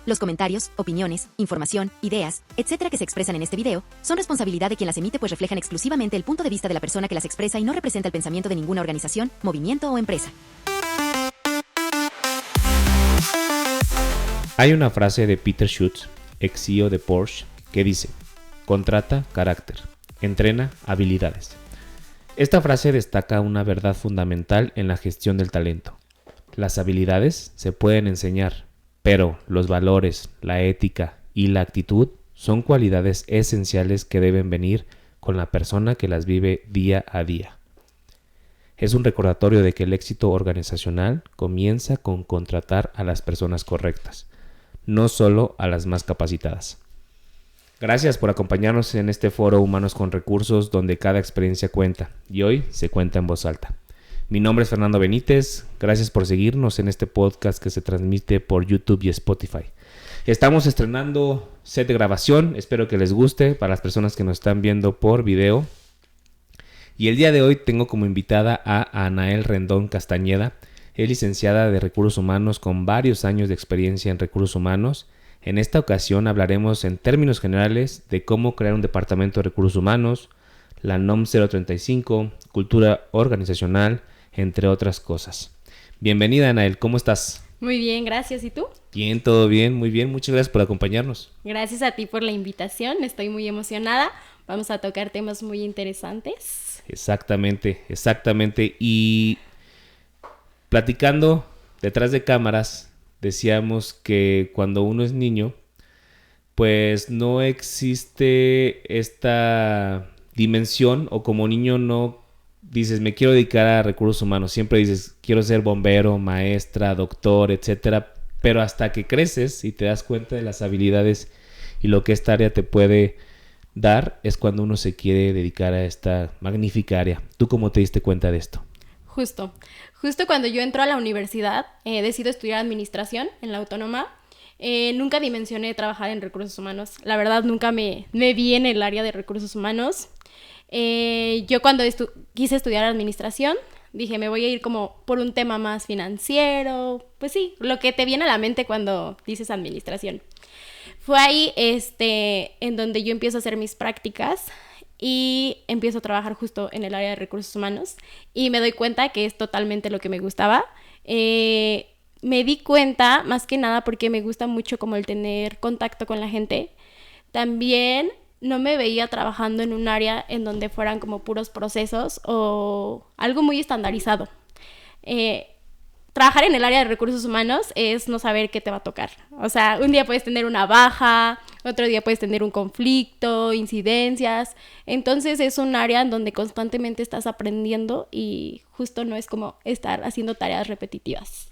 Los comentarios, opiniones, información, ideas, etcétera que se expresan en este video son responsabilidad de quien las emite, pues reflejan exclusivamente el punto de vista de la persona que las expresa y no representa el pensamiento de ninguna organización, movimiento o empresa. Hay una frase de Peter Schutz, ex CEO de Porsche, que dice: contrata carácter, entrena habilidades. Esta frase destaca una verdad fundamental en la gestión del talento. Las habilidades se pueden enseñar, pero los valores, la ética y la actitud son cualidades esenciales que deben venir con la persona que las vive día a día. Es un recordatorio de que el éxito organizacional comienza con contratar a las personas correctas, no solo a las más capacitadas. Gracias por acompañarnos en este foro Humanos con Recursos, donde cada experiencia cuenta, y hoy se cuenta en voz alta. Mi nombre es Fernando Benítez, gracias por seguirnos en este podcast que se transmite por YouTube y Spotify. Estamos estrenando set de grabación, espero que les guste para las personas que nos están viendo por video. Y el día de hoy tengo como invitada a Anael Rendón Castañeda. Es licenciada de Recursos Humanos con varios años de experiencia en recursos humanos. En esta ocasión hablaremos en términos generales de cómo crear un departamento de recursos humanos, la NOM 035, cultura organizacional, entre otras cosas. Bienvenida, Anael, ¿cómo estás? Muy bien, gracias. ¿Y tú? Bien, todo bien, muy bien. Muchas gracias por acompañarnos. Gracias a ti por la invitación. Estoy muy emocionada. Vamos a tocar temas muy interesantes. Exactamente. Y platicando detrás de cámaras, decíamos que cuando uno es niño, pues no existe esta dimensión, o como niño no dices, me quiero dedicar a recursos humanos. Siempre dices, quiero ser bombero, maestra, doctor, etcétera. Pero hasta que creces y te das cuenta de las habilidades y lo que esta área te puede dar, es cuando uno se quiere dedicar a esta magnífica área. ¿Tú cómo te diste cuenta de esto? Justo cuando yo entro a la universidad, decido estudiar administración en la Autónoma. Nunca dimensioné trabajar en recursos humanos. La verdad, nunca me vi en el área de recursos humanos. Yo cuando quise estudiar administración, dije, me voy a ir como por un tema más financiero. Pues sí, lo que te viene a la mente cuando dices administración. Fue ahí en donde yo empiezo a hacer mis prácticas y empiezo a trabajar justo en el área de recursos humanos y me doy cuenta que es totalmente lo que me gustaba. Me di cuenta más que nada porque me gusta mucho como el tener contacto con la gente. También no me veía trabajando en un área en donde fueran como puros procesos o algo muy estandarizado. Trabajar en el área de recursos humanos es no saber qué te va a tocar. O sea, un día puedes tener una baja, otro día puedes tener un conflicto, incidencias. Entonces es un área en donde constantemente estás aprendiendo y justo no es como estar haciendo tareas repetitivas.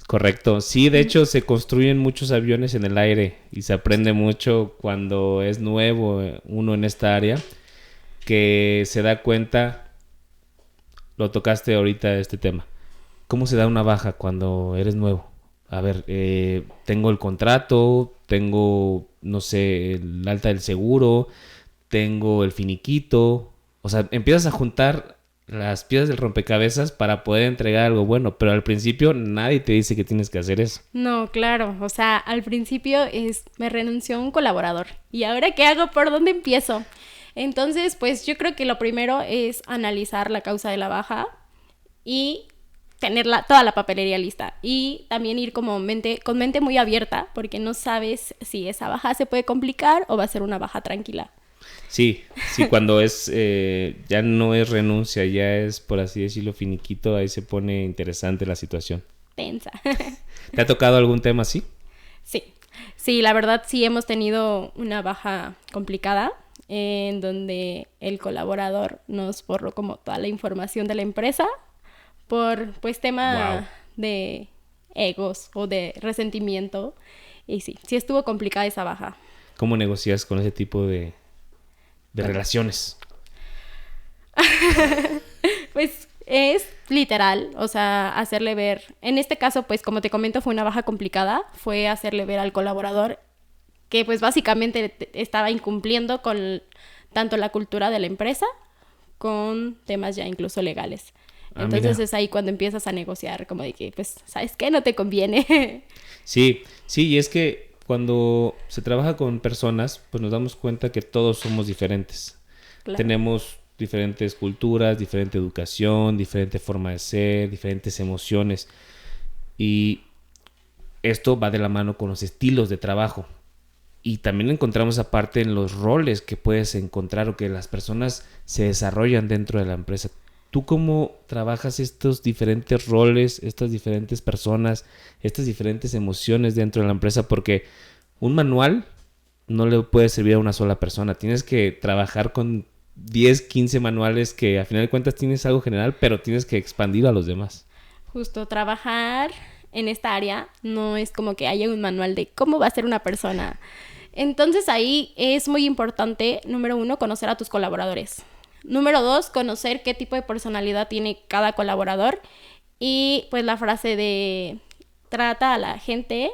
Correcto. Sí, de hecho se construyen muchos aviones en el aire y se aprende mucho cuando es nuevo uno en esta área, que se da cuenta, lo tocaste ahorita este tema, ¿cómo se da una baja cuando eres nuevo? A ver, tengo el contrato, tengo, no sé, el alta del seguro, tengo el finiquito, o sea, empiezas a juntar las piezas del rompecabezas para poder entregar algo bueno, pero al principio nadie te dice que tienes que hacer eso. No, claro, o sea, al principio me renunció un colaborador. ¿Y ahora qué hago? ¿Por dónde empiezo? Entonces, pues yo creo que lo primero es analizar la causa de la baja y tener toda la papelería lista. Y también ir con mente muy abierta, porque no sabes si esa baja se puede complicar o va a ser una baja tranquila. Sí, cuando ya no es renuncia, ya es, por así decirlo, finiquito, ahí se pone interesante la situación. Tensa. ¿Te ha tocado algún tema así? Sí, la verdad sí hemos tenido una baja complicada en donde el colaborador nos borró como toda la información de la empresa por pues tema de egos o de resentimiento. Y sí estuvo complicada esa baja. ¿Cómo negocias con ese tipo de relaciones? Pues es literal, o sea, hacerle ver, en este caso, pues como te comento, fue una baja complicada, fue hacerle ver al colaborador que pues básicamente estaba incumpliendo con tanto la cultura de la empresa con temas ya incluso legales. Entonces mira, es ahí cuando empiezas a negociar, como de que, pues, ¿sabes qué? No te conviene. Sí, y es que cuando se trabaja con personas, pues nos damos cuenta que todos somos diferentes. Claro. Tenemos diferentes culturas, diferente educación, diferente forma de ser, diferentes emociones. Y esto va de la mano con los estilos de trabajo. Y también encontramos aparte en los roles que puedes encontrar o que las personas se desarrollan dentro de la empresa. ¿Tú cómo trabajas estos diferentes roles, estas diferentes personas, estas diferentes emociones dentro de la empresa? Porque un manual no le puede servir a una sola persona. Tienes que trabajar con 10, 15 manuales que a final de cuentas tienes algo general, pero tienes que expandir a los demás. Justo trabajar en esta área no es como que haya un manual de cómo va a ser una persona. Entonces ahí es muy importante, número 1, conocer a tus colaboradores. Número 2, conocer qué tipo de personalidad tiene cada colaborador. Y pues la frase de trata a la gente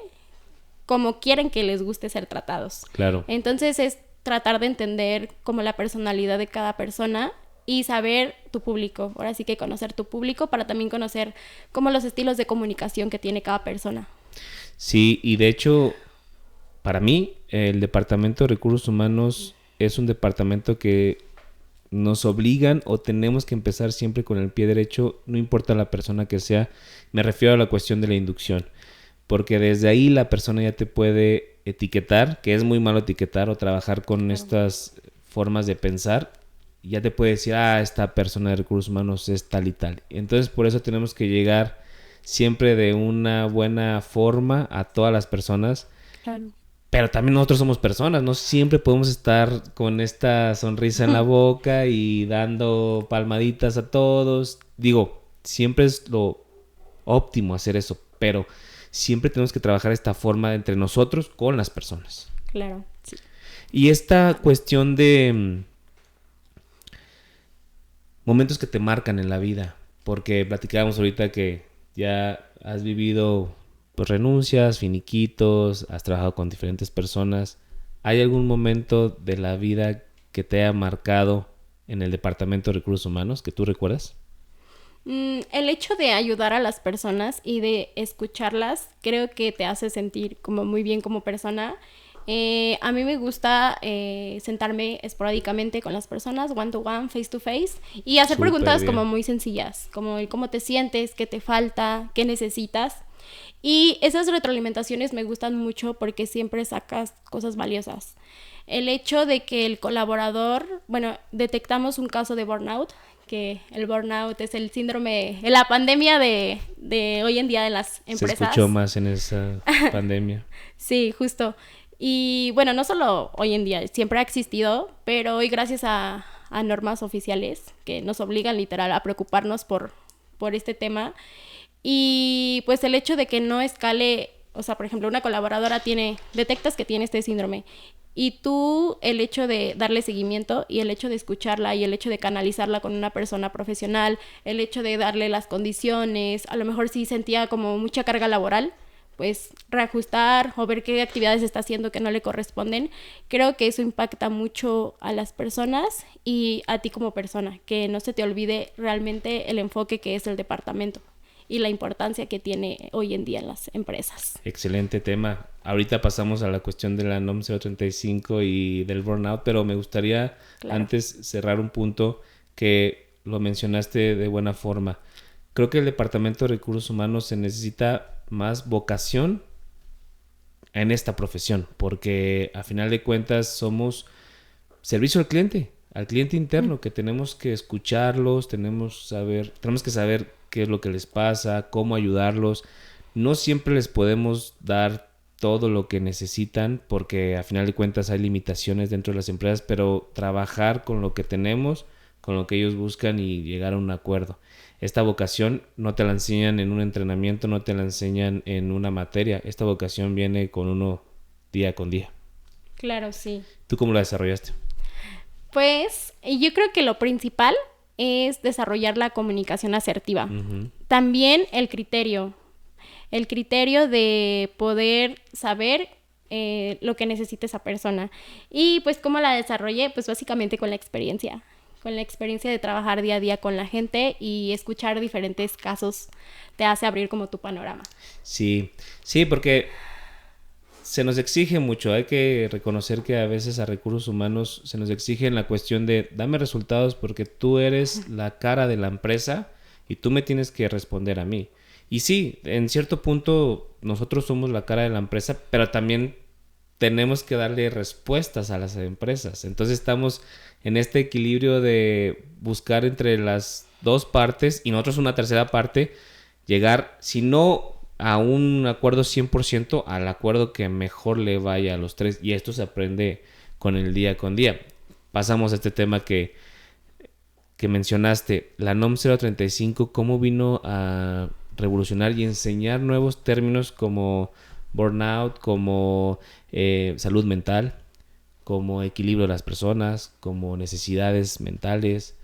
como quieren que les guste ser tratados. Claro. Entonces es tratar de entender como la personalidad de cada persona y saber tu público. Ahora sí que conocer tu público para también conocer como los estilos de comunicación que tiene cada persona. Sí, y de hecho, para mí, el Departamento de Recursos Humanos es un departamento que nos obligan o tenemos que empezar siempre con el pie derecho, no importa la persona que sea. Me refiero a la cuestión de la inducción, porque desde ahí la persona ya te puede etiquetar, que es muy malo etiquetar o trabajar con estas formas de pensar. Ya te puede decir, esta persona de recursos humanos es tal y tal. Entonces por eso tenemos que llegar siempre de una buena forma a todas las personas. Claro. Pero también nosotros somos personas, no siempre podemos estar con esta sonrisa en la boca y dando palmaditas a todos. Digo, siempre es lo óptimo hacer eso, pero siempre tenemos que trabajar esta forma entre nosotros con las personas. Claro, sí. Y esta cuestión de momentos que te marcan en la vida, porque platicábamos ahorita que ya has vivido pues renuncias, finiquitos, has trabajado con diferentes personas. ¿Hay algún momento de la vida que te haya marcado en el Departamento de Recursos Humanos que tú recuerdas? El hecho de ayudar a las personas y de escucharlas creo que te hace sentir como muy bien como persona. A mí me gusta sentarme esporádicamente con las personas, one to one, face to face, y hacer Súper preguntas bien. como muy sencillas, como el cómo te sientes, qué te falta, qué necesitas. Y esas retroalimentaciones me gustan mucho porque siempre sacas cosas valiosas. El hecho de que el colaborador, bueno, detectamos un caso de burnout, que el burnout es el síndrome, la pandemia de hoy en día de las empresas. Se escuchó más en esa pandemia. Sí, justo. Y bueno, no solo hoy en día, siempre ha existido, pero hoy gracias a normas oficiales que nos obligan literal a preocuparnos por este tema. Y pues el hecho de que no escale, o sea, por ejemplo, una colaboradora detectas que tiene este síndrome y tú el hecho de darle seguimiento y el hecho de escucharla y el hecho de canalizarla con una persona profesional, el hecho de darle las condiciones, a lo mejor sí sentía como mucha carga laboral, pues reajustar o ver qué actividades está haciendo que no le corresponden. Creo que eso impacta mucho a las personas y a ti como persona, que no se te olvide realmente el enfoque que es el departamento y la importancia que tiene hoy en día en las empresas. Excelente tema. Ahorita pasamos a la cuestión de la NOM 035 y del burnout, pero me gustaría antes cerrar un punto que lo mencionaste de buena forma. Creo que el Departamento de Recursos Humanos se necesita más vocación en esta profesión, porque a final de cuentas somos servicio al cliente interno, que tenemos que escucharlos, tenemos que saber qué es lo que les pasa, cómo ayudarlos. No siempre les podemos dar todo lo que necesitan, porque a final de cuentas hay limitaciones dentro de las empresas, pero trabajar con lo que tenemos, con lo que ellos buscan y llegar a un acuerdo. Esta vocación no te la enseñan en un entrenamiento, no te la enseñan en una materia. Esta vocación viene con uno día con día. Claro, sí. ¿Tú cómo la desarrollaste? Pues yo creo que lo principal es desarrollar la comunicación asertiva. Uh-huh. También el criterio de poder saber lo que necesita esa persona. Y pues cómo la desarrollé, pues básicamente con la experiencia de trabajar día a día con la gente y escuchar diferentes casos te hace abrir como tu panorama. Sí, porque se nos exige mucho. Hay que reconocer que a veces a recursos humanos se nos exige en la cuestión de dame resultados porque tú eres la cara de la empresa y tú me tienes que responder a mí. Y sí, en cierto punto nosotros somos la cara de la empresa, pero también tenemos que darle respuestas a las empresas. Entonces estamos en este equilibrio de buscar entre las dos partes y nosotros una tercera parte, llegar, si no a un acuerdo 100%, al acuerdo que mejor le vaya a los tres. Y esto se aprende con el día con día. Pasamos a este tema que mencionaste, la NOM 035, cómo vino a revolucionar y enseñar nuevos términos como burnout, como salud mental, como equilibrio de las personas, como necesidades mentales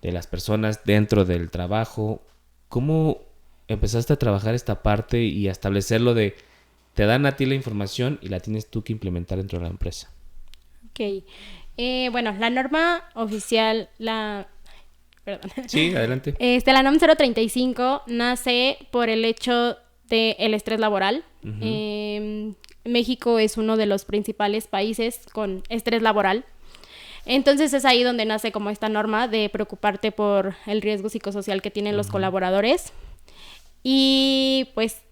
de las personas dentro del trabajo. ¿Cómo empezaste a trabajar esta parte y a establecerlo de te dan a ti la información y la tienes tú que implementar dentro de la empresa? Ok. Bueno, la norma oficial, Perdón. Sí, adelante. La NOM 035 nace por el hecho del estrés laboral. Uh-huh. México es uno de los principales países con estrés laboral. Entonces es ahí donde nace como esta norma de preocuparte por el riesgo psicosocial que tienen los colaboradores. Y pues,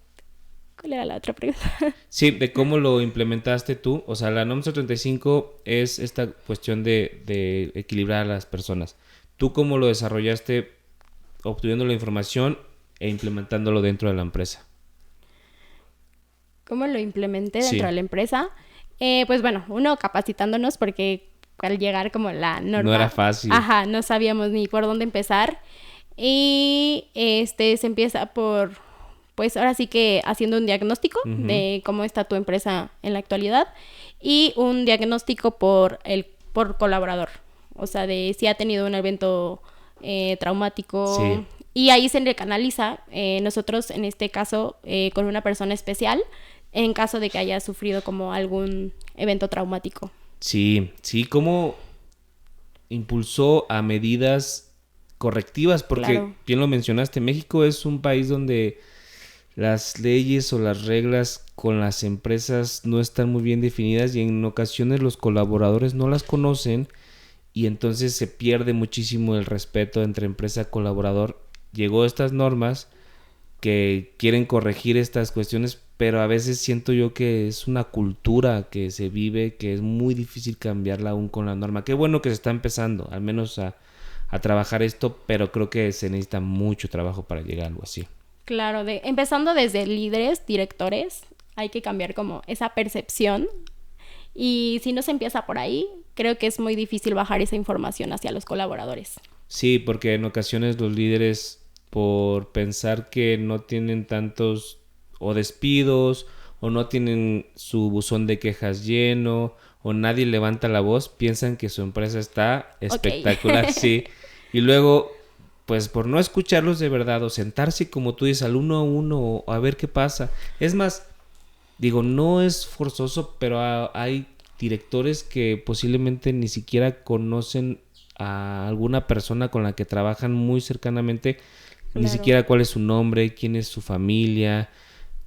¿cuál era la otra pregunta? Sí, de cómo lo implementaste tú. O sea, la NOM 035 es esta cuestión de equilibrar a las personas. ¿Tú cómo lo desarrollaste obteniendo la información e implementándolo dentro de la empresa? ¿Cómo lo implementé dentro de la empresa? Pues bueno, uno capacitándonos porque al llegar como la norma... No era fácil. Ajá, no sabíamos ni por dónde empezar. Y se empieza por, pues ahora sí que haciendo un diagnóstico uh-huh. de cómo está tu empresa en la actualidad y un diagnóstico por colaborador. O sea, de si ha tenido un evento traumático. Sí. Y ahí se le canaliza, nosotros en este caso, con una persona especial, en caso de que haya sufrido como algún evento traumático. Sí, ¿cómo impulsó a medidas correctivas? Porque, claro, bien lo mencionaste, México es un país donde las leyes o las reglas con las empresas no están muy bien definidas y en ocasiones los colaboradores no las conocen y entonces se pierde muchísimo el respeto entre empresa y colaborador. Llegó estas normas que quieren corregir estas cuestiones, pero a veces siento yo que es una cultura que se vive, que es muy difícil cambiarla aún con la norma. Qué bueno que se está empezando, al menos a trabajar esto, pero creo que se necesita mucho trabajo para llegar a algo así. Claro, empezando desde líderes, directores, hay que cambiar como esa percepción. Y si no se empieza por ahí, creo que es muy difícil bajar esa información hacia los colaboradores. Sí, porque en ocasiones los líderes, por pensar que no tienen tantos o despidos o no tienen su buzón de quejas lleno o nadie levanta la voz, piensan que su empresa está espectacular, okay. Sí. Y luego, pues por no escucharlos de verdad o sentarse como tú dices al uno a uno o a ver qué pasa. Es más, digo, no es forzoso, pero hay directores que posiblemente ni siquiera conocen a alguna persona con la que trabajan muy cercanamente, claro. Ni siquiera cuál es su nombre, quién es su familia,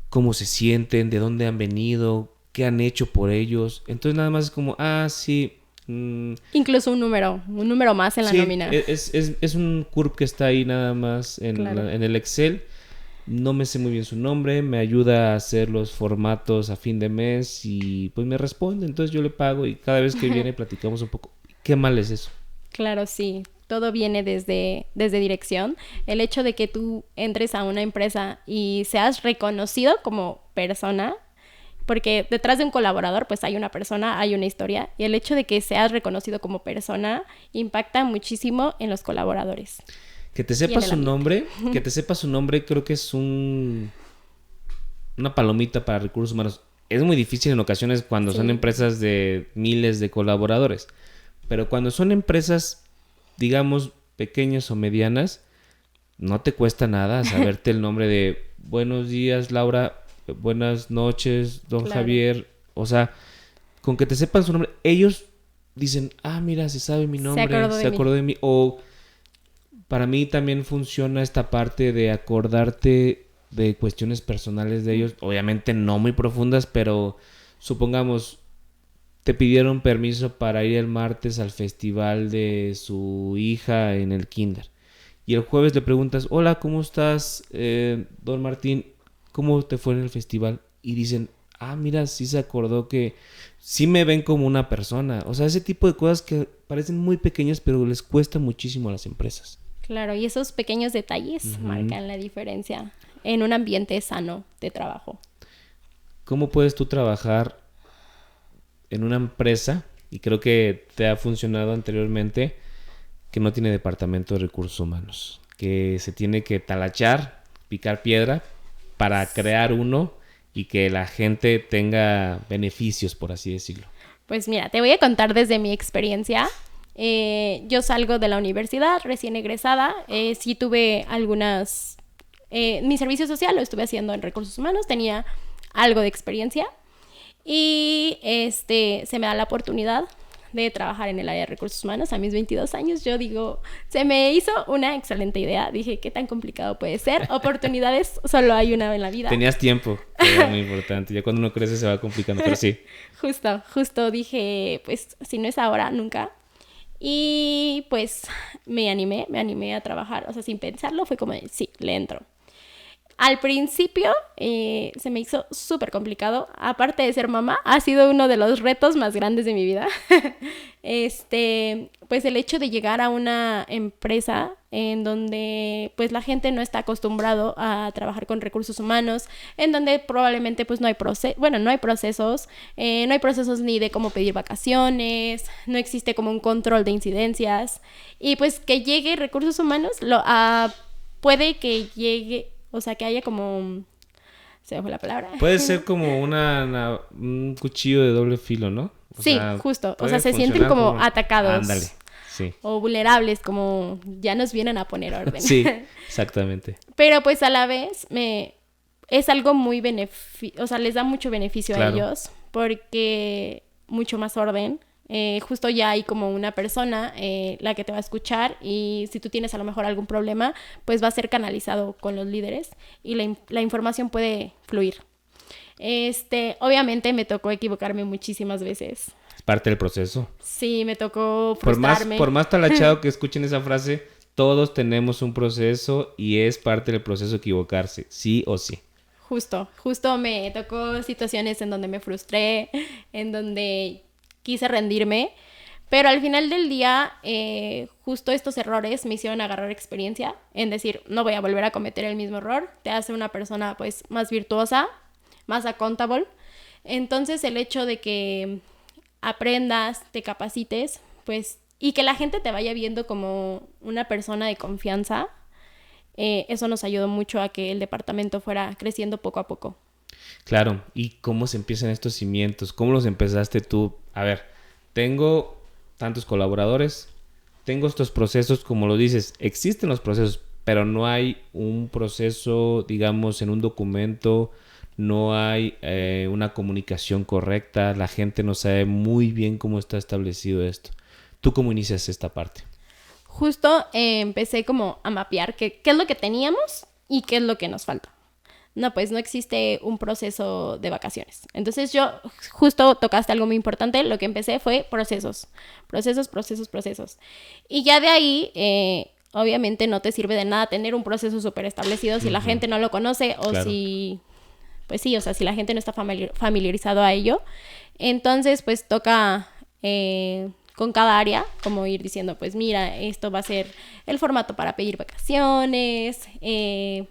cómo se sienten, de dónde han venido, qué han hecho por ellos. Entonces nada más es como, sí. Incluso un número más en la nómina. Es un CURP que está ahí nada más en el Excel. No me sé muy bien su nombre, me ayuda a hacer los formatos a fin de mes y pues me responde, entonces yo le pago y cada vez que viene platicamos un poco. ¿Qué mal es eso? Claro, sí. Todo viene desde dirección. El hecho de que tú entres a una empresa y seas reconocido como persona, porque detrás de un colaborador pues hay una persona, hay una historia, y el hecho de que seas reconocido como persona impacta muchísimo en los colaboradores. Que te sepas su nombre, creo que es una palomita para recursos humanos. Es muy difícil en ocasiones cuando son empresas de miles de colaboradores, pero cuando son empresas, digamos, pequeñas o medianas, no te cuesta nada saberte el nombre de buenos días, Laura, buenas noches, don Javier. O sea, con que te sepan su nombre, ellos dicen, mira, se sabe mi nombre, se acordó de mí. O para mí también funciona esta parte de acordarte de cuestiones personales de ellos, obviamente no muy profundas, pero supongamos, te pidieron permiso para ir el martes al festival de su hija en el kinder. Y el jueves le preguntas, hola, ¿cómo estás, don Martín? ¿Cómo te fue en el festival? Y dicen, mira, sí se acordó que sí me ven como una persona. O sea, ese tipo de cosas que parecen muy pequeñas, pero les cuesta muchísimo a las empresas. Claro, y esos pequeños detalles marcan la diferencia en un ambiente sano de trabajo. ¿Cómo puedes tú trabajar en una empresa, y creo que te ha funcionado anteriormente, que no tiene departamento de recursos humanos? Que se tiene que talachar, picar piedra para crear uno y que la gente tenga beneficios, por así decirlo. Pues mira, te voy a contar desde mi experiencia. Yo salgo de la universidad recién egresada. Sí tuve algunas... mi servicio social lo estuve haciendo en recursos humanos. Tenía algo de experiencia. Y se me da la oportunidad de trabajar en el área de recursos humanos a mis 22 años. Yo digo, se me hizo una excelente idea. Dije, ¿qué tan complicado puede ser? Oportunidades solo hay una en la vida. Tenías tiempo, que era muy importante. Ya cuando uno crece se va complicando, pero sí. Justo dije, pues si no es ahora, nunca. Y pues me animé a trabajar. O sea, sin pensarlo, fue como, sí, le entro. Al principio se me hizo súper complicado. Aparte de ser mamá, ha sido uno de los retos más grandes de mi vida. Pues el hecho de llegar a una empresa en donde pues la gente no está acostumbrado a trabajar con recursos humanos, en donde probablemente pues no hay procesos, no hay procesos ni de cómo pedir vacaciones, no existe como un control de incidencias, y pues que llegue recursos humanos, puede que llegue... O sea, que haya como... Se me fue la palabra. Puede ser como un cuchillo de doble filo, ¿no? Justo. O sea, se sienten como atacados. Ándale, sí. O vulnerables, como ya nos vienen a poner orden. Sí, exactamente. Pero pues a la vez es algo muy o sea, les da mucho beneficio a ellos, porque mucho más orden. Justo ya hay como una persona la que te va a escuchar, y si tú tienes a lo mejor algún problema, pues va a ser canalizado con los líderes y la información puede fluir. Obviamente me tocó equivocarme muchísimas veces. Es parte del proceso. Sí, me tocó frustrarme. Por más talachado que escuchen esa frase, todos tenemos un proceso y es parte del proceso equivocarse, sí o sí. Justo me tocó situaciones en donde me frustré, en donde quise rendirme, pero al final del día justo estos errores me hicieron agarrar experiencia en decir, no voy a volver a cometer el mismo error. Te hace una persona pues más virtuosa, más accountable. Entonces el hecho de que aprendas, te capacites, pues, y que la gente te vaya viendo como una persona de confianza, eso nos ayudó mucho a que el departamento fuera creciendo poco a poco. Claro, ¿y cómo se empiezan estos cimientos? ¿Cómo los empezaste tú? A ver, tengo tantos colaboradores, tengo estos procesos, como lo dices, existen los procesos, pero no hay un proceso, digamos, en un documento, no hay una comunicación correcta, la gente no sabe muy bien cómo está establecido esto. ¿Tú cómo inicias esta parte? Justo empecé como a mapear qué es lo que teníamos y qué es lo que nos falta. No, pues no existe un proceso de vacaciones. Entonces yo, justo tocaste algo muy importante, lo que empecé fue procesos. Y ya de ahí, obviamente no te sirve de nada tener un proceso súper establecido si la gente no lo conoce o claro. Pues sí, o sea, si la gente no está familiarizado a ello. Entonces, pues toca con cada área, como ir diciendo, pues mira, esto va a ser el formato para pedir vacaciones,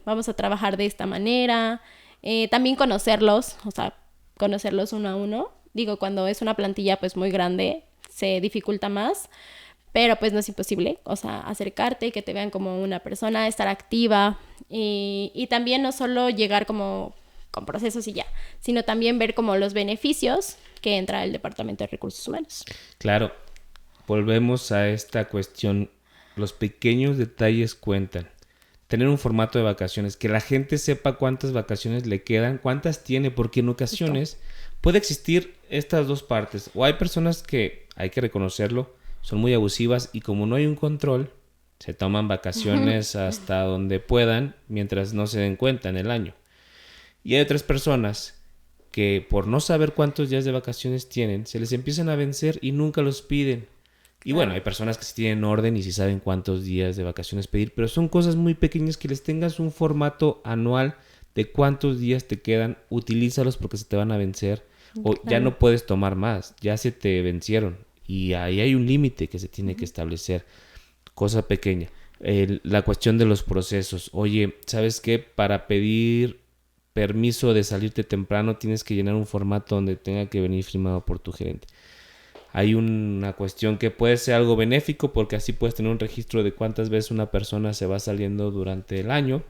vamos a trabajar de esta manera, también conocerlos, o sea, conocerlos uno a uno. Digo, cuando es una plantilla pues muy grande, se dificulta más, pero pues no es imposible, o sea, acercarte, que te vean como una persona, estar activa, y también no solo llegar como con procesos y ya, sino también ver como los beneficios que entra el Departamento de Recursos Humanos. Claro. Volvemos a esta cuestión, los pequeños detalles cuentan. Tener un formato de vacaciones, que la gente sepa cuántas vacaciones le quedan, cuántas tiene, porque en ocasiones puede existir estas dos partes. O hay personas que, hay que reconocerlo, son muy abusivas y como no hay un control, se toman vacaciones hasta donde puedan mientras no se den cuenta en el año. Y hay otras personas que por no saber cuántos días de vacaciones tienen, se les empiezan a vencer y nunca los piden. Y bueno, hay personas que sí tienen orden y sí saben cuántos días de vacaciones pedir, pero son cosas muy pequeñas. Que les tengas un formato anual de cuántos días te quedan, utilízalos porque se te van a vencer. O ya no puedes tomar más, ya se te vencieron. Y ahí hay un límite que se tiene que establecer. Cosa pequeña. La cuestión de los procesos. Oye, ¿sabes qué? Para pedir permiso de salirte temprano tienes que llenar un formato donde tenga que venir firmado por tu gerente. Hay una cuestión que puede ser algo benéfico porque así puedes tener un registro de cuántas veces una persona se va saliendo durante el año,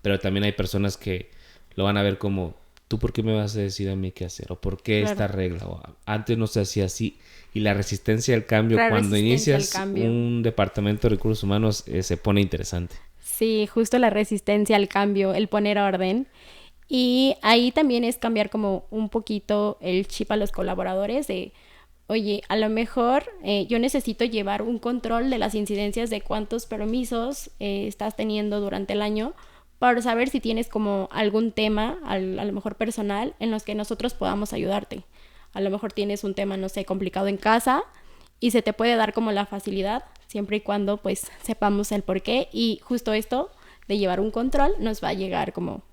pero también hay personas que lo van a ver como, ¿tú por qué me vas a decir a mí qué hacer? ¿O por qué esta regla? O, antes no se hacía así. Y la resistencia al cambio, cuando inicias un departamento de recursos humanos, se pone interesante. Sí, justo la resistencia al cambio, el poner orden. Y ahí también es cambiar como un poquito el chip a los colaboradores de, oye, a lo mejor yo necesito llevar un control de las incidencias de cuántos permisos estás teniendo durante el año para saber si tienes como algún tema, a lo mejor personal, en los que nosotros podamos ayudarte. A lo mejor tienes un tema, no sé, complicado en casa y se te puede dar como la facilidad, siempre y cuando pues sepamos el por qué. Y justo esto de llevar un control nos va a llegar como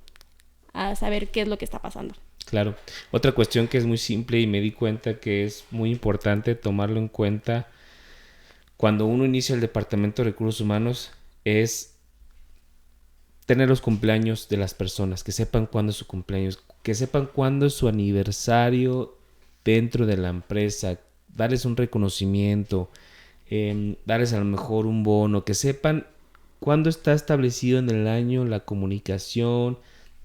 a saber qué es lo que está pasando. Claro. Otra cuestión que es muy simple y me di cuenta que es muy importante tomarlo en cuenta cuando uno inicia el departamento de recursos humanos es tener los cumpleaños de las personas, que sepan cuándo es su cumpleaños, que sepan cuándo es su aniversario dentro de la empresa, darles un reconocimiento, darles a lo mejor un bono, que sepan cuándo está establecido en el año la comunicación,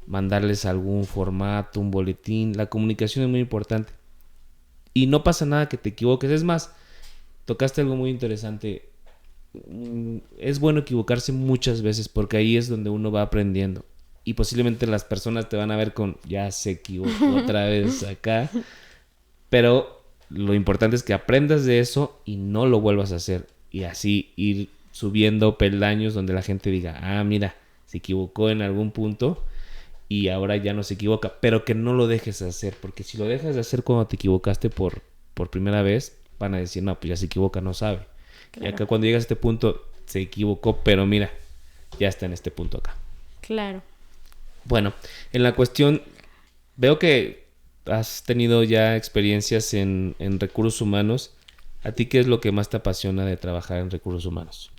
mandarles algún formato, un boletín. La comunicación es muy importante y no pasa nada que te equivoques. Es más, tocaste algo muy interesante. Es bueno equivocarse muchas veces porque ahí es donde uno va aprendiendo y posiblemente las personas te van a ver con ya se equivocó otra vez acá, pero lo importante es que aprendas de eso y no lo vuelvas a hacer y así ir subiendo peldaños donde la gente diga, ah, mira, se equivocó en algún punto y ahora ya no se equivoca, pero que no lo dejes de hacer, porque si lo dejas de hacer cuando te equivocaste por primera vez, van a decir, no, pues ya se equivoca, no sabe. Claro. Y acá cuando llegas a este punto, se equivocó, pero mira, ya está en este punto acá. Claro. Bueno, en la cuestión, veo que has tenido ya experiencias en recursos humanos. ¿A ti qué es lo que más te apasiona de trabajar en recursos humanos?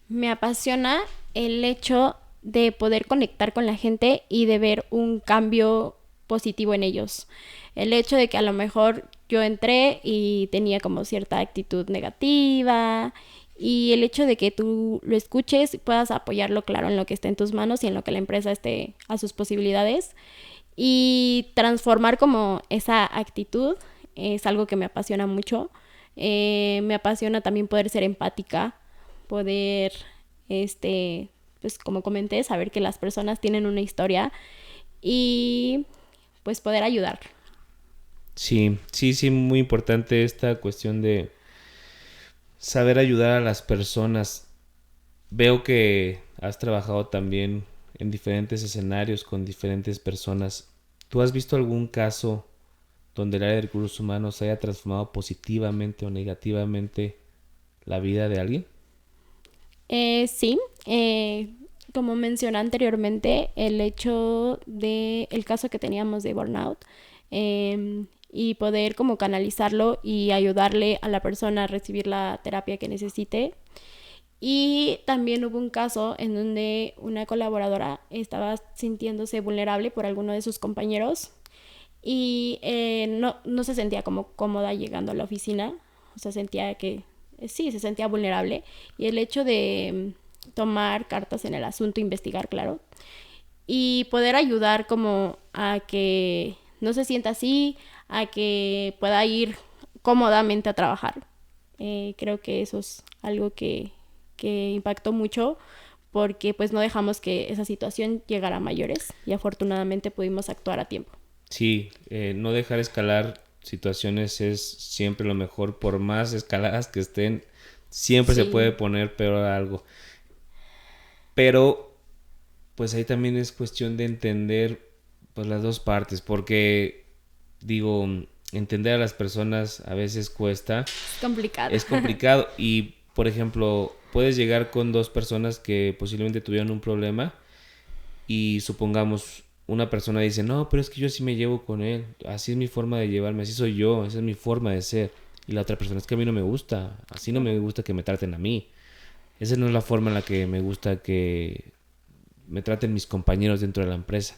Me apasiona el hecho de poder conectar con la gente y de ver un cambio positivo en ellos. El hecho de que a lo mejor yo entré y tenía como cierta actitud negativa y el hecho de que tú lo escuches y puedas apoyarlo, claro, en lo que esté en tus manos y en lo que la empresa esté a sus posibilidades y transformar como esa actitud es algo que me apasiona mucho. Me apasiona también poder ser empática, poder, pues como comenté, saber que las personas tienen una historia y pues poder ayudar. Sí, muy importante esta cuestión de saber ayudar a las personas. Veo que has trabajado también en diferentes escenarios con diferentes personas. ¿Tú has visto algún caso donde el área de recursos humanos haya transformado positivamente o negativamente la vida de alguien? Sí, como mencioné anteriormente, el hecho de el caso que teníamos de burnout y poder como canalizarlo y ayudarle a la persona a recibir la terapia que necesite. Y también hubo un caso en donde una colaboradora estaba sintiéndose vulnerable por alguno de sus compañeros y no se sentía como cómoda llegando a la oficina, o sea, sentía que sí, se sentía vulnerable y el hecho de tomar cartas en el asunto, investigar, claro, y poder ayudar como a que no se sienta así, a que pueda ir cómodamente a trabajar. Creo que eso es algo que impactó mucho porque pues no dejamos que esa situación llegara a mayores y afortunadamente pudimos actuar a tiempo. Sí, no dejar escalar situaciones es siempre lo mejor, por más escaladas que estén, siempre se puede poner peor algo. Pero pues ahí también es cuestión de entender Pues las dos partes, porque digo, entender a las personas a veces cuesta. Es complicado. Es complicado y, por ejemplo, puedes llegar con dos personas que posiblemente tuvieron un problema y supongamos una persona dice, no, pero es que yo sí me llevo con él, así es mi forma de llevarme, así soy yo, esa es mi forma de ser. Y la otra persona es que a mí no me gusta, así no me gusta que me traten a mí. Esa no es la forma en la que me gusta que me traten mis compañeros dentro de la empresa.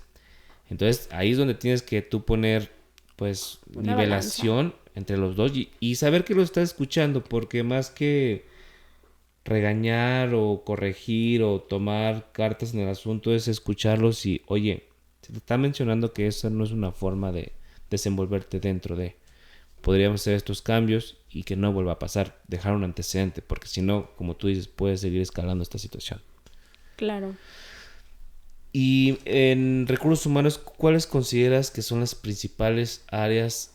Entonces ahí es donde tienes que tú poner pues Una nivelación entre los dos y saber que lo estás escuchando, porque más que regañar o corregir o tomar cartas en el asunto es escucharlos y, oye, se te está mencionando que esa no es una forma de desenvolverte dentro de. Podríamos hacer estos cambios y que no vuelva a pasar, dejar un antecedente, porque si no, como tú dices, puede seguir escalando esta situación. Claro. Y en recursos humanos, ¿cuáles consideras que son las principales áreas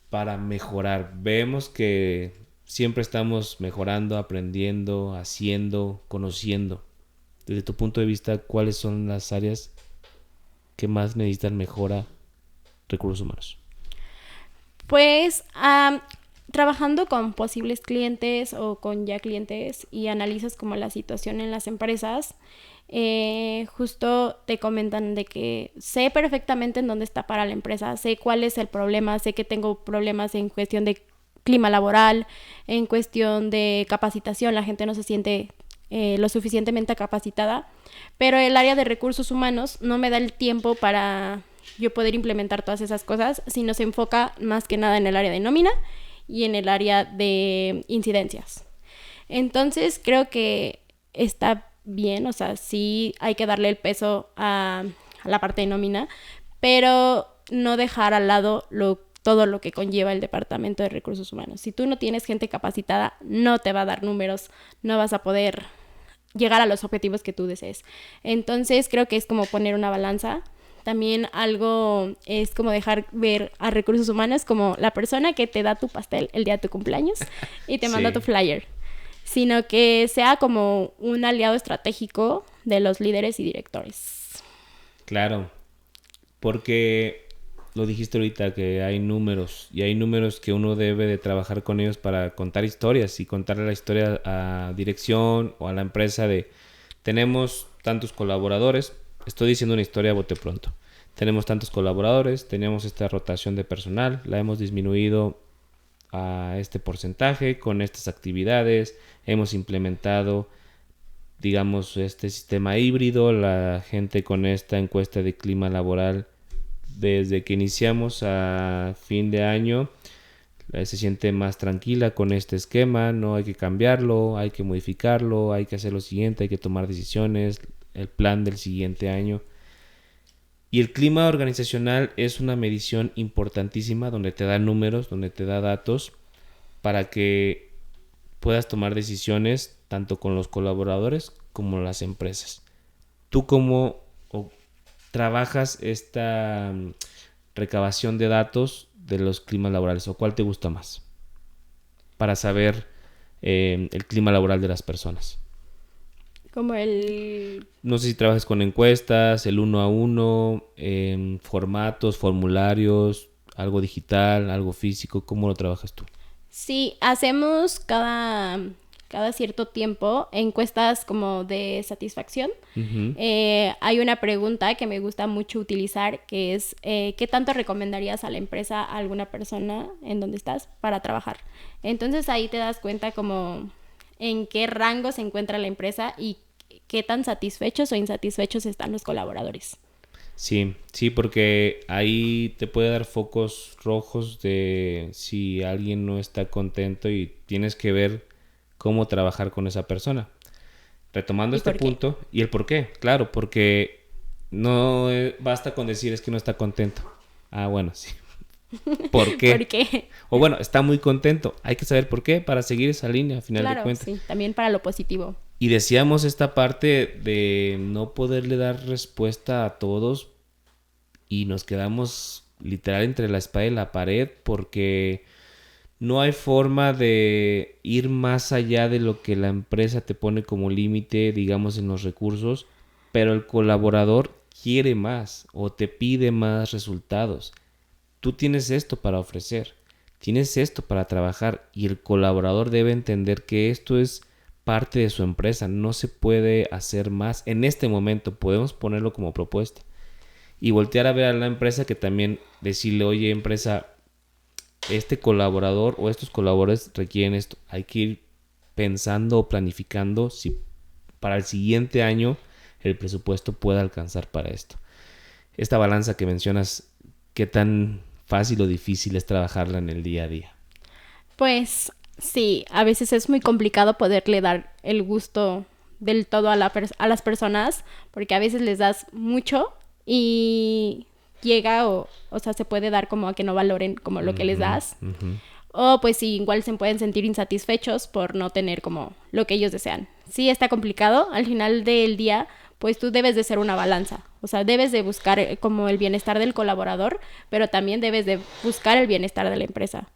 para mejorar? Vemos que siempre estamos mejorando, aprendiendo, haciendo, conociendo. Desde tu punto de vista, ¿cuáles son las áreas que más necesitan mejora recursos humanos? Pues trabajando con posibles clientes o con ya clientes y analizas como la situación en las empresas, justo te comentan de que sé perfectamente en dónde está para la empresa, sé cuál es el problema, sé que tengo problemas en cuestión de clima laboral, en cuestión de capacitación, la gente no se siente lo suficientemente capacitada, pero el área de recursos humanos no me da el tiempo para yo poder implementar todas esas cosas, sino se enfoca más que nada en el área de nómina y en el área de incidencias. Entonces creo que está bien, o sea, sí hay que darle el peso a la parte de nómina, pero no dejar al lado todo lo que conlleva el departamento de recursos humanos. Si tú no tienes gente capacitada, no te va a dar números, no vas a poder llegar a los objetivos que tú desees. Entonces creo que es como poner una balanza. También algo es como dejar ver a recursos humanos como la persona que te da tu pastel el día de tu cumpleaños y te manda tu flyer, sino que sea como un aliado estratégico de los líderes y directores. Claro, porque lo dijiste ahorita que hay números y hay números que uno debe de trabajar con ellos para contar historias y contarle la historia a dirección o a la empresa de tenemos tantos colaboradores. Estoy diciendo una historia a bote pronto. Tenemos tantos colaboradores, tenemos esta rotación de personal, la hemos disminuido a este porcentaje con estas actividades, hemos implementado, digamos, este sistema híbrido, la gente con esta encuesta de clima laboral desde que iniciamos a fin de año se siente más tranquila con este esquema, no hay que cambiarlo, hay que modificarlo, hay que hacer lo siguiente, hay que tomar decisiones, el plan del siguiente año. Y el clima organizacional es una medición importantísima donde te da números, donde te da datos para que puedas tomar decisiones tanto con los colaboradores como las empresas. ¿Tú cómo trabajas esta recabación de datos de los climas laborales o cuál te gusta más para saber el clima laboral de las personas? Como el... No sé si trabajas con encuestas, el 1 a 1, formatos, formularios, algo digital, algo físico. ¿Cómo lo trabajas tú? Sí, hacemos cada cierto tiempo encuestas como de satisfacción. Uh-huh. Hay una pregunta que me gusta mucho utilizar que es ¿qué tanto recomendarías a la empresa a alguna persona en donde estás para trabajar? Entonces ahí te das cuenta como en qué rango se encuentra la empresa y qué tan satisfechos o insatisfechos están los colaboradores. Sí, porque ahí te puede dar focos rojos de si alguien no está contento y tienes que ver cómo trabajar con esa persona. Retomando este punto y el por qué, claro, porque no basta con decir es que no está contento. Ah, bueno, sí. ¿Por qué? ¿Por qué? O bueno, está muy contento. Hay que saber por qué para seguir esa línea a final de cuentas. Claro, sí, también para lo positivo. Y decíamos esta parte de no poderle dar respuesta a todos y nos quedamos literal entre la espada y la pared porque no hay forma de ir más allá de lo que la empresa te pone como límite, digamos, en los recursos, pero el colaborador quiere más o te pide más resultados. Tú tienes esto para ofrecer, tienes esto para trabajar y el colaborador debe entender que esto es parte de su empresa, no se puede hacer más. En este momento podemos ponerlo como propuesta y voltear a ver a la empresa, que también decirle, oye empresa, este colaborador o estos colaboradores requieren esto. Hay que ir pensando o planificando si para el siguiente año el presupuesto pueda alcanzar para esto. Esta balanza que mencionas, ¿qué tan fácil o difícil es trabajarla en el día a día? Pues sí, a veces es muy complicado poderle dar el gusto del todo a las personas, porque a veces les das mucho y llega o sea, se puede dar como a que no valoren como lo que les das. O pues sí, igual se pueden sentir insatisfechos por no tener como lo que ellos desean. Sí, está complicado. Al final del día, pues tú debes de ser una balanza. O sea, debes de buscar como el bienestar del colaborador, pero también debes de buscar el bienestar de la empresa.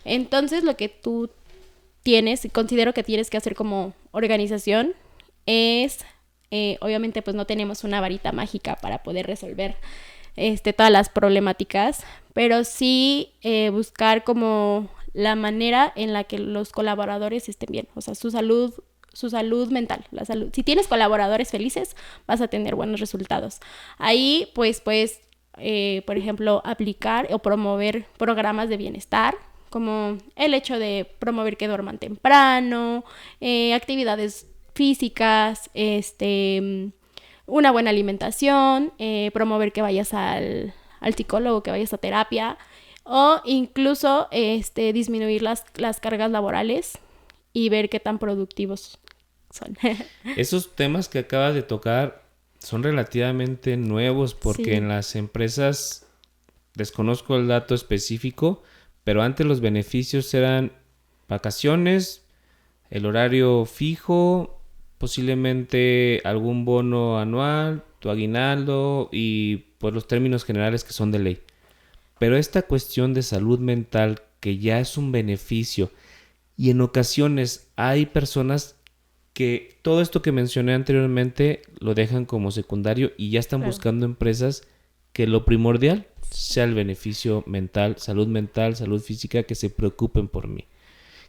Entonces, lo que tú considero que tienes que hacer como organización es, obviamente, pues no tenemos una varita mágica para poder resolver todas las problemáticas, pero sí buscar como la manera en la que los colaboradores estén bien, o sea, su salud mental, la salud. Si tienes colaboradores felices, vas a tener buenos resultados. Ahí, pues, puedes, por ejemplo, aplicar o promover programas de bienestar, como el hecho de promover que duerman temprano, actividades físicas, una buena alimentación, promover que vayas al psicólogo, que vayas a terapia, o incluso disminuir las cargas laborales y ver qué tan productivos son. Esos temas que acabas de tocar son relativamente nuevos porque Sí. en las empresas, desconozco el dato específico, pero antes los beneficios eran vacaciones, el horario fijo, posiblemente algún bono anual, tu aguinaldo y pues los términos generales que son de ley. Pero esta cuestión de salud mental, que ya es un beneficio, y en ocasiones hay personas que todo esto que mencioné anteriormente lo dejan como secundario y ya están Claro. buscando empresas que lo primordial sea el beneficio mental, salud física, que se preocupen por mí.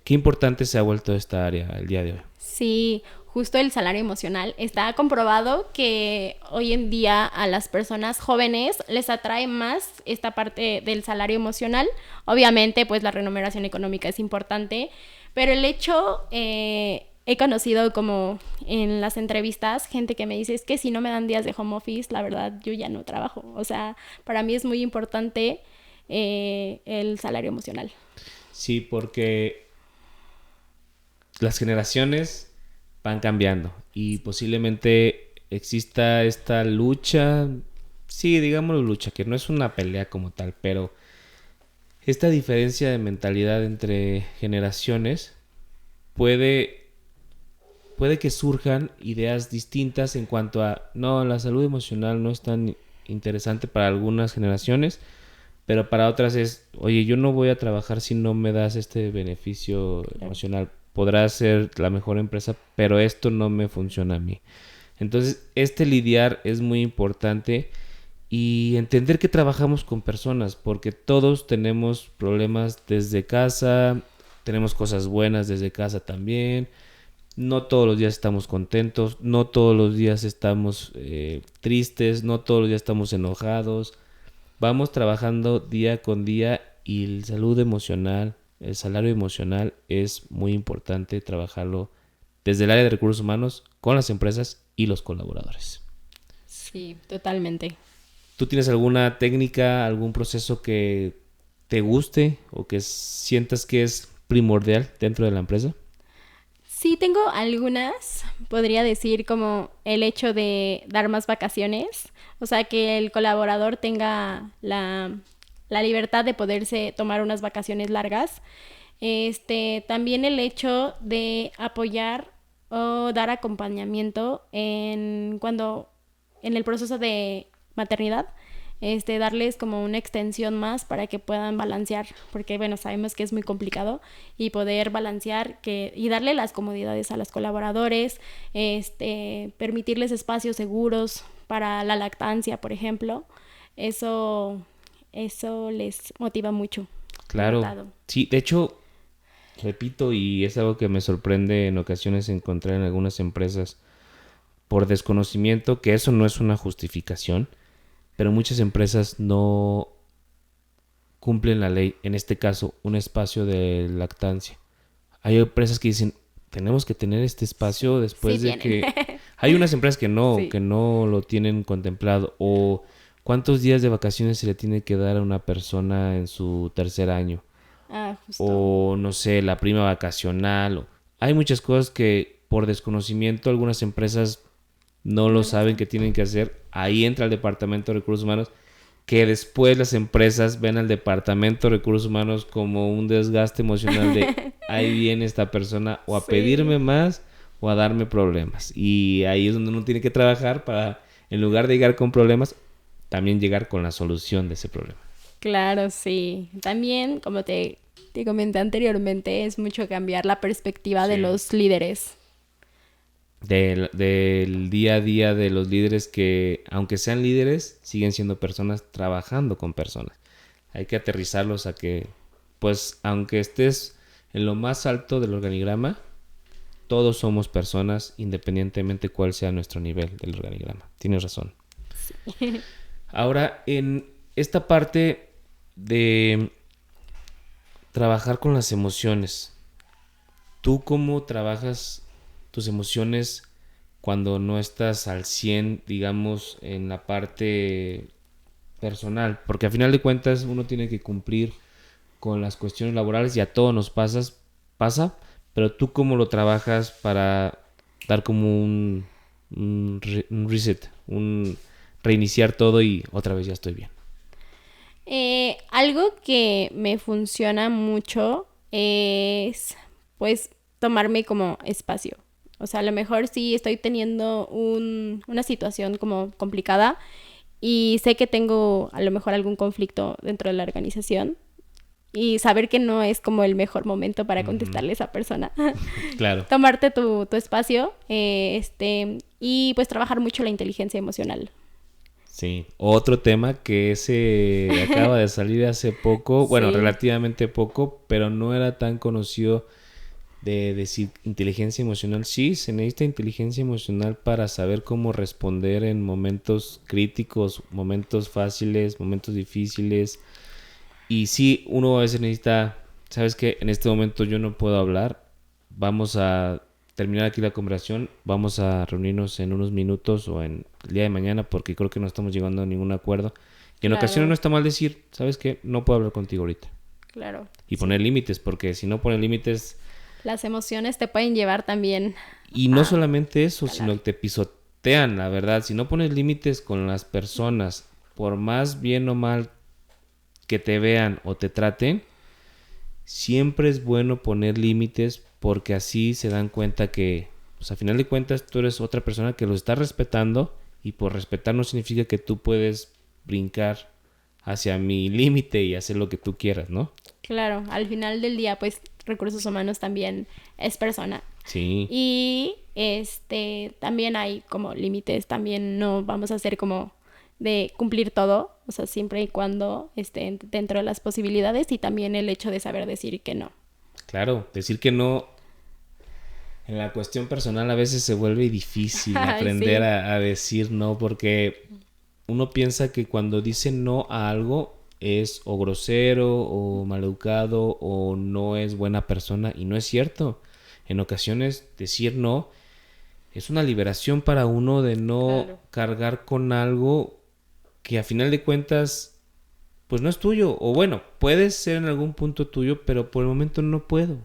Qué importante se ha vuelto esta área el día de hoy. Sí, justo el salario emocional. Está comprobado que hoy en día a las personas jóvenes les atrae más esta parte del salario emocional. Obviamente, pues la remuneración económica es importante, pero el hecho, he conocido como en las entrevistas gente que me dice, es que si no me dan días de home office, la verdad yo ya no trabajo. O sea, para mí es muy importante el salario emocional. Sí, porque las generaciones van cambiando y posiblemente exista esta lucha, sí, digámoslo lucha, que no es una pelea como tal, pero esta diferencia de mentalidad entre generaciones puede que surjan ideas distintas en cuanto a, no, la salud emocional no es tan interesante para algunas generaciones, pero para otras es, oye, yo no voy a trabajar si no me das este beneficio emocional. Podrás ser la mejor empresa, pero esto no me funciona a mí. Entonces, lidiar es muy importante y entender que trabajamos con personas, porque todos tenemos problemas desde casa, tenemos cosas buenas desde casa también. No todos los días estamos contentos, no todos los días estamos tristes, no todos los días estamos enojados. Vamos trabajando día con día y el salud emocional, el salario emocional es muy importante trabajarlo desde el área de recursos humanos con las empresas y los colaboradores. Sí, totalmente. ¿Tú tienes alguna técnica, algún proceso que te guste o que sientas que es primordial dentro de la empresa? Sí, tengo algunas, podría decir como el hecho de dar más vacaciones, o sea, que el colaborador tenga la libertad de poderse tomar unas vacaciones largas. También el hecho de apoyar o dar acompañamiento en el proceso de maternidad, darles como una extensión más para que puedan balancear, porque bueno, sabemos que es muy complicado y poder balancear y darle las comodidades a los colaboradores, permitirles espacios seguros para la lactancia, por ejemplo. Eso les motiva mucho. Claro. Notado. Sí, de hecho, repito, y es algo que me sorprende en ocasiones encontrar en algunas empresas por desconocimiento, que eso no es una justificación, pero muchas empresas no cumplen la ley, en este caso, un espacio de lactancia. Hay empresas que dicen, tenemos que tener este espacio después Sí de tienen. que... Hay unas empresas Sí. que no lo tienen contemplado, o cuántos días de vacaciones se le tiene que dar a una persona en su tercer año, Justo. o no sé, la prima vacacional. Hay muchas cosas que por desconocimiento algunas empresas no lo saben que tienen que hacer. Ahí entra el Departamento de Recursos Humanos, que después las empresas ven al Departamento de Recursos Humanos como un desgaste emocional de ahí viene esta persona o a Sí. pedirme más o a darme problemas. Y ahí es donde uno tiene que trabajar para, en lugar de llegar con problemas, también llegar con la solución de ese problema. Claro, sí. También, como te comenté anteriormente, es mucho cambiar la perspectiva de Sí. los líderes. Del día a día de los líderes que, aunque sean líderes, siguen siendo personas trabajando con personas. Hay que aterrizarlos a que, pues, aunque estés en lo más alto del organigrama, todos somos personas independientemente cuál sea nuestro nivel del organigrama. Tienes razón. Ahora, en esta parte de trabajar con las emociones, ¿tú cómo trabajas tus emociones cuando no estás al 100, digamos, en la parte personal? Porque a final de cuentas uno tiene que cumplir con las cuestiones laborales y a todos nos pasa, pero tú cómo lo trabajas para dar como un reset, un reiniciar todo y otra vez ya estoy bien. Algo que me funciona mucho es, pues, tomarme como espacio. O sea, a lo mejor sí estoy teniendo una situación como complicada y sé que tengo a lo mejor algún conflicto dentro de la organización y saber que no es como el mejor momento para contestarle a esa persona. Claro. Tomarte tu espacio, y pues trabajar mucho la inteligencia emocional. Sí, otro tema que se acaba de salir hace poco, bueno, Sí. relativamente poco, pero no era tan conocido de decir inteligencia emocional. Sí, se necesita inteligencia emocional para saber cómo responder en momentos críticos, momentos fáciles, momentos difíciles. Y sí, uno a veces necesita, ¿sabes qué? En este momento yo no puedo hablar, vamos a terminar aquí la conversación, vamos a reunirnos en unos minutos o en el día de mañana porque creo que no estamos llegando a ningún acuerdo. Y en Claro. ocasiones no está mal decir, ¿sabes qué? No puedo hablar contigo ahorita. Claro. Y Sí. poner límites, porque si no pones límites, Las emociones te pueden llevar también. y no Ah, solamente eso, calar. sino que te pisotean, la verdad. Si no pones límites con las personas, por más bien o mal que te vean o te traten, siempre es bueno poner límites porque así se dan cuenta que, pues a final de cuentas, tú eres otra persona que los está respetando y por respetar no significa que tú puedes brincar hacia mi límite y hacer lo que tú quieras, ¿no? Claro, al final del día, pues, recursos humanos también es persona. Sí, Y también hay como límites, también no vamos a hacer como de cumplir todo, o sea, siempre y cuando estén dentro de las posibilidades y también el hecho de saber decir que no. claro, decir que no en la cuestión personal a veces se vuelve difícil Ay, aprender sí. a decir no porque uno piensa que cuando dice no a algo es o grosero o maleducado o no es buena persona y no es cierto. En ocasiones decir no es una liberación para uno de no Claro. cargar con algo que a final de cuentas pues no es tuyo o bueno, puede ser en algún punto tuyo, pero por el momento no puedo.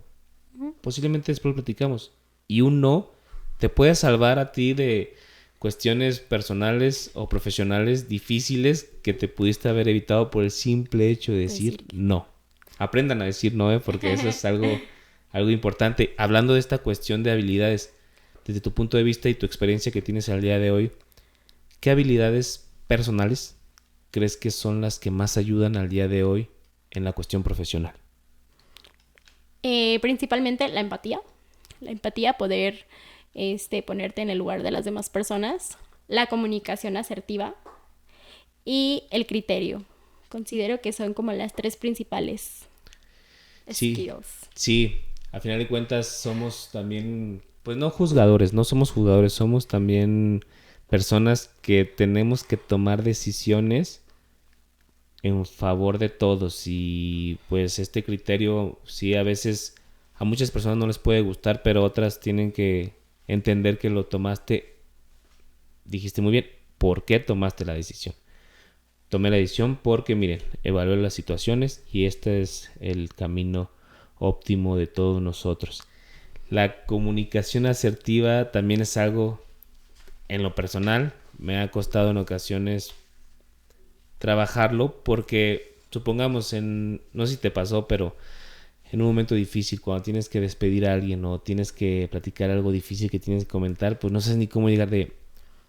Posiblemente después lo platicamos. Y un no te puede salvar a ti de cuestiones personales o profesionales difíciles que te pudiste haber evitado por el simple hecho de decir no. Aprendan a decir no, porque eso es algo importante. Hablando de esta cuestión de habilidades, desde tu punto de vista y tu experiencia que tienes al día de hoy, ¿qué habilidades personales crees que son las que más ayudan al día de hoy en la cuestión profesional? Principalmente la empatía, poder ponerte en el lugar de las demás personas, la comunicación asertiva y el criterio. Considero que son como las 3 principales skills. Sí, a final de cuentas somos también, pues no juzgadores, no somos juzgadores, somos también personas que tenemos que tomar decisiones en favor de todos y pues este criterio sí a veces a muchas personas no les puede gustar, pero otras tienen que entender que lo tomaste, dijiste muy bien, ¿por qué tomaste la decisión? Tomé la decisión porque miren, evalué las situaciones y este es el camino óptimo de todos nosotros. La comunicación asertiva también es algo, en lo personal, me ha costado en ocasiones trabajarlo porque supongamos no sé si te pasó, pero en un momento difícil, cuando tienes que despedir a alguien o tienes que platicar algo difícil que tienes que comentar, pues no sabes ni cómo llegar de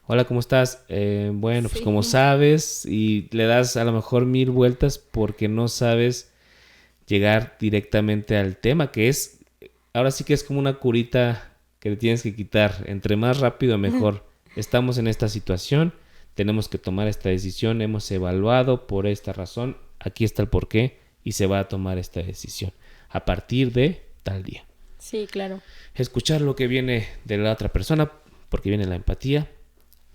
hola, ¿cómo estás? Bueno, pues como sabes, y le das a lo mejor 1000 vueltas porque no sabes llegar directamente al tema, que es, ahora sí que es como una curita que te tienes que quitar, entre más rápido mejor. Estamos en esta situación, tenemos que tomar esta decisión, hemos evaluado por esta razón, aquí está el porqué y se va a tomar esta decisión a partir de tal día. Sí, claro. Escuchar lo que viene de la otra persona, porque viene la empatía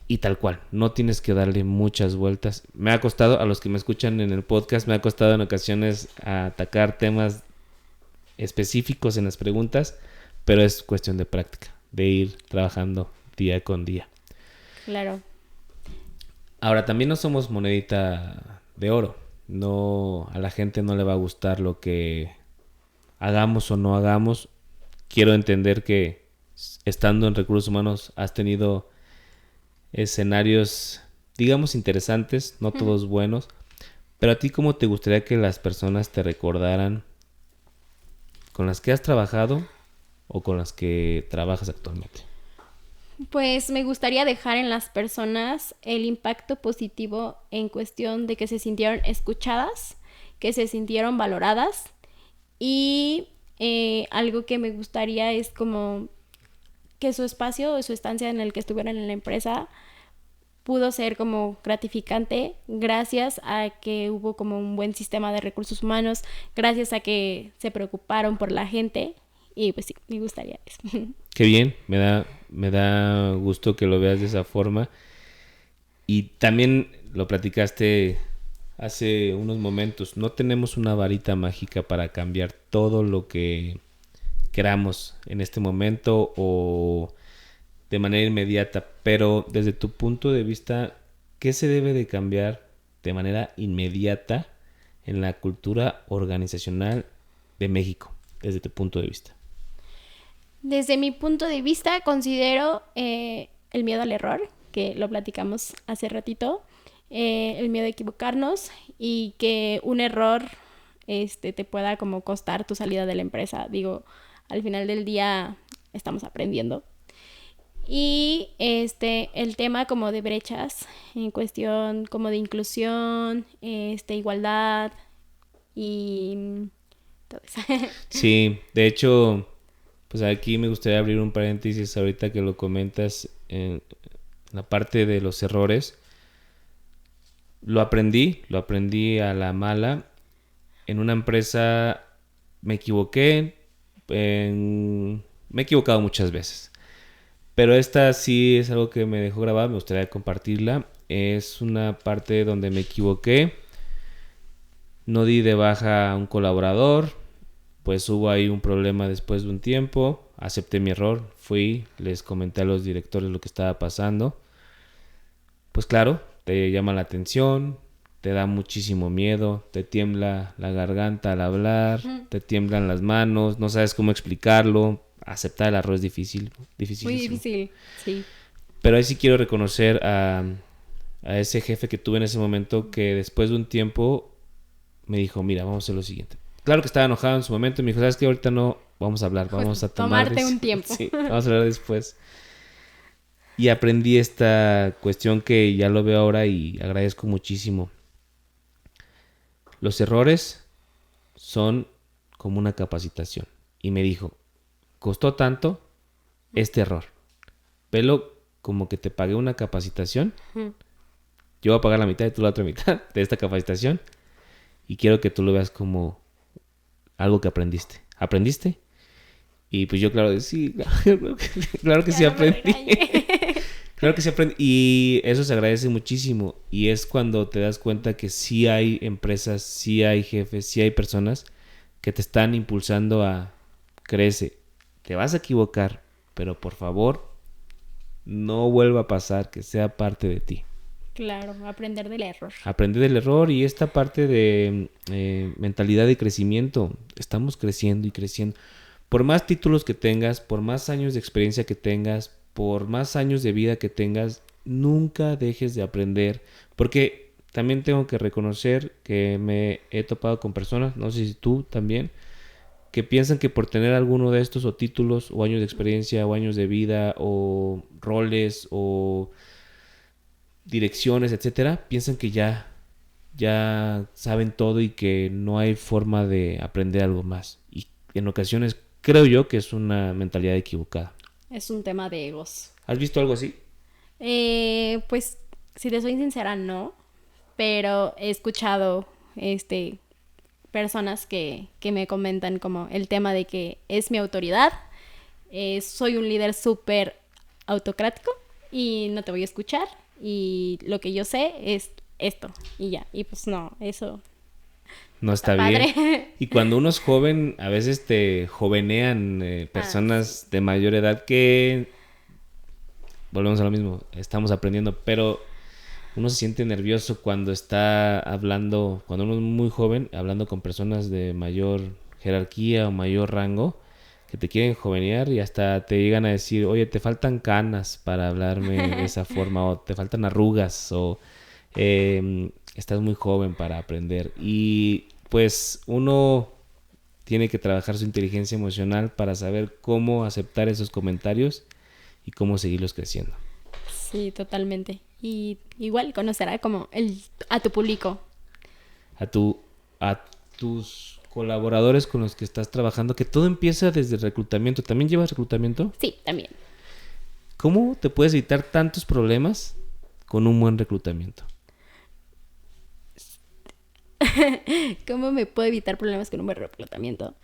y tal cual, no tienes que darle muchas vueltas. Me ha costado, a los que me escuchan en el podcast, me ha costado en ocasiones atacar temas específicos en las preguntas, pero es cuestión de práctica, de ir trabajando día con día. Claro. Ahora, también no somos monedita de oro. No, a la gente no le va a gustar lo que hagamos o no hagamos. Quiero entender que estando en recursos humanos has tenido escenarios, digamos, interesantes, no todos buenos. Pero a ti, ¿cómo te gustaría que las personas te recordaran con las que has trabajado o con las que trabajas actualmente? Pues me gustaría dejar en las personas el impacto positivo en cuestión de que se sintieron escuchadas, que se sintieron valoradas y algo que me gustaría es como que su espacio o su estancia en el que estuvieran en la empresa pudo ser como gratificante gracias a que hubo como un buen sistema de recursos humanos, gracias a que se preocuparon por la gente y pues sí, me gustaría eso. Qué bien, me da gusto que lo veas de esa forma. Y también lo platicaste hace unos momentos, no tenemos una varita mágica para cambiar todo lo que queramos en este momento o de manera inmediata, pero desde tu punto de vista, ¿qué se debe de cambiar de manera inmediata en la cultura organizacional de México, desde tu punto de vista? Desde mi punto de vista, considero el miedo al error, que lo platicamos hace ratito, el miedo a equivocarnos y que un error te pueda como costar tu salida de la empresa. Digo, al final del día estamos aprendiendo. Y el tema como de brechas en cuestión como de inclusión, igualdad y todo eso. Sí, de hecho, pues aquí me gustaría abrir un paréntesis ahorita que lo comentas en la parte de los errores. Lo aprendí a la mala. En una empresa me equivoqué, me he equivocado muchas veces. Pero esta sí es algo que me dejó grabado, me gustaría compartirla. Es una parte donde me equivoqué. No di de baja a un colaborador. Pues hubo ahí un problema después de un tiempo. Acepté mi error. Fui, les comenté a los directores lo que estaba pasando. Pues claro, te llama la atención, te da muchísimo miedo, te tiembla la garganta al hablar, te tiemblan las manos, no sabes cómo explicarlo. Aceptar el error es dificilísimo. Muy difícil, sí. Pero ahí sí quiero reconocer a ese jefe que tuve en ese momento que después de un tiempo me dijo, mira, vamos a hacer lo siguiente. Claro que estaba enojado en su momento y me dijo, ¿sabes qué? Ahorita no vamos a hablar, vamos a tomarte un tiempo. Sí, vamos a hablar después. Y aprendí esta cuestión que ya lo veo ahora y agradezco muchísimo. Los errores son como una capacitación. Y me dijo, costó tanto este error. Velo como que te pagué una capacitación. Yo voy a pagar la mitad y tú la otra mitad de esta capacitación. Y quiero que tú lo veas como algo que aprendiste. ¿Aprendiste? Y pues yo, claro, sí, claro que sí aprendí. Claro que sí aprendí. Y eso se agradece muchísimo. Y es cuando te das cuenta que sí hay empresas, sí hay jefes, sí hay personas que te están impulsando a crece. Te vas a equivocar, pero por favor, no vuelva a pasar, que sea parte de ti. Claro, aprender del error. Aprender del error y esta parte de mentalidad de crecimiento. Estamos creciendo y creciendo. Por más títulos que tengas, por más años de experiencia que tengas, por más años de vida que tengas, nunca dejes de aprender. Porque también tengo que reconocer que me he topado con personas, no sé si tú también, que piensan que por tener alguno de estos o títulos o años de experiencia o años de vida o roles o direcciones, etcétera, piensan que ya saben todo y que no hay forma de aprender algo más. Y en ocasiones creo yo que es una mentalidad equivocada. Es un tema de egos. ¿Has visto algo así? Pues, si te soy sincera, no. Pero he escuchado personas que me comentan como el tema de que es mi autoridad, soy un líder súper autocrático y no te voy a escuchar y lo que yo sé es esto y ya. Y pues no, eso no está bien. Y cuando uno es joven, a veces te jovenean personas de mayor edad que... Volvemos a lo mismo, estamos aprendiendo, pero uno se siente nervioso cuando está hablando, cuando uno es muy joven, hablando con personas de mayor jerarquía o mayor rango, que te quieren jovenear y hasta te llegan a decir, oye, te faltan canas para hablarme de esa forma, o te faltan arrugas, o estás muy joven para aprender. Y pues uno tiene que trabajar su inteligencia emocional para saber cómo aceptar esos comentarios y cómo seguirlos creciendo. Sí, totalmente. Y igual conocerá como a tu público. A tus colaboradores con los que estás trabajando, que todo empieza desde el reclutamiento. ¿También llevas reclutamiento? Sí, también. ¿Cómo te puedes evitar tantos problemas con un buen reclutamiento? ¿Cómo me puedo evitar problemas con un buen reclutamiento?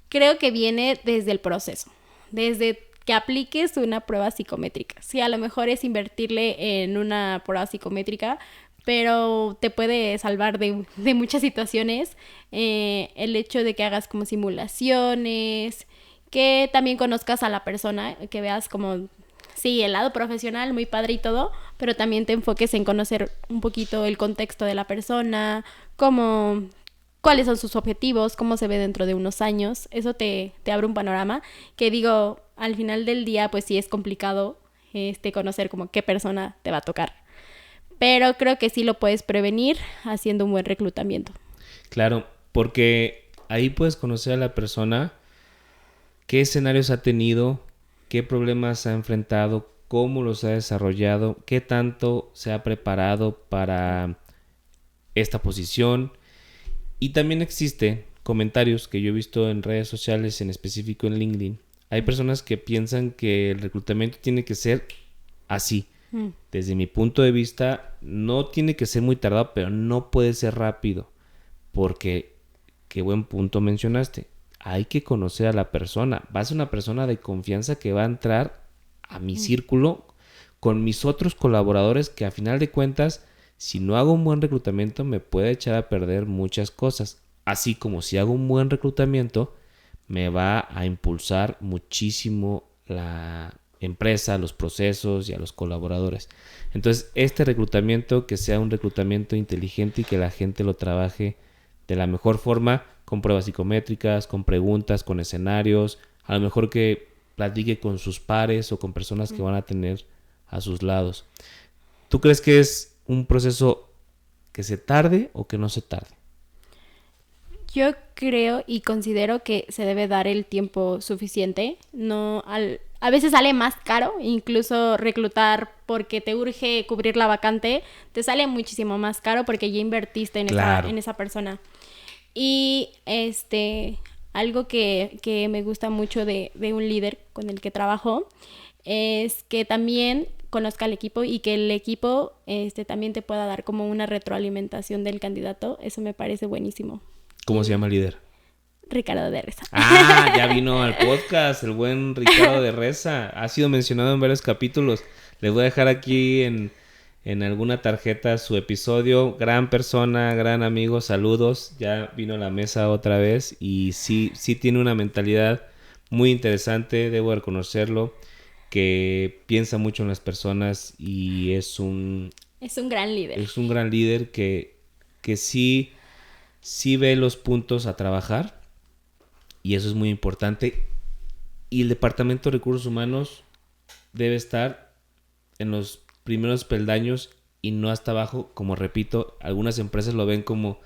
Creo que viene desde el proceso. Desde que apliques una prueba psicométrica. Sí, a lo mejor es invertirle en una prueba psicométrica, pero te puede salvar de muchas situaciones. El hecho de que hagas como simulaciones, que también conozcas a la persona, que veas como, sí, el lado profesional, muy padre y todo, pero también te enfoques en conocer un poquito el contexto de la persona, cuáles son sus objetivos, cómo se ve dentro de unos años. Eso te abre un panorama que digo, al final del día pues sí es complicado conocer como qué persona te va a tocar. Pero creo que sí lo puedes prevenir haciendo un buen reclutamiento. Claro, porque ahí puedes conocer a la persona, qué escenarios ha tenido, qué problemas ha enfrentado, cómo los ha desarrollado, qué tanto se ha preparado para esta posición. Y también existen comentarios que yo he visto en redes sociales, en específico en LinkedIn. Hay personas que piensan que el reclutamiento tiene que ser así. Desde mi punto de vista, no tiene que ser muy tardado, pero no puede ser rápido. Porque, qué buen punto mencionaste, hay que conocer a la persona. Va a ser una persona de confianza que va a entrar a mi círculo con mis otros colaboradores que a final de cuentas, si no hago un buen reclutamiento, me puede echar a perder muchas cosas. Así como si hago un buen reclutamiento, me va a impulsar muchísimo la empresa, los procesos y a los colaboradores. Entonces, este reclutamiento, que sea un reclutamiento inteligente y que la gente lo trabaje de la mejor forma, con pruebas psicométricas, con preguntas, con escenarios, a lo mejor que platique con sus pares o con personas que van a tener a sus lados. ¿Tú crees que es un proceso que se tarde o que no se tarde? Yo creo y considero que se debe dar el tiempo suficiente. A veces sale más caro, incluso reclutar porque te urge cubrir la vacante, te sale muchísimo más caro porque ya invertiste en esa persona. Y algo que me gusta mucho de un líder con el que trabajo es que también conozca al equipo y que el equipo también te pueda dar como una retroalimentación del candidato. Eso me parece buenísimo. ¿Cómo se llama el líder? Ricardo de Reza. Ah, ya vino al podcast, el buen Ricardo de Reza. Ha sido mencionado en varios capítulos. Les voy a dejar aquí en alguna tarjeta su episodio. Gran persona, gran amigo, saludos. Ya vino a la mesa otra vez y sí tiene una mentalidad muy interesante, debo reconocerlo, que piensa mucho en las personas y es un gran líder. Es un gran líder que sí ve los puntos a trabajar. Y eso es muy importante. Y el Departamento de Recursos Humanos debe estar en los primeros peldaños y no hasta abajo. Como repito, algunas empresas lo ven como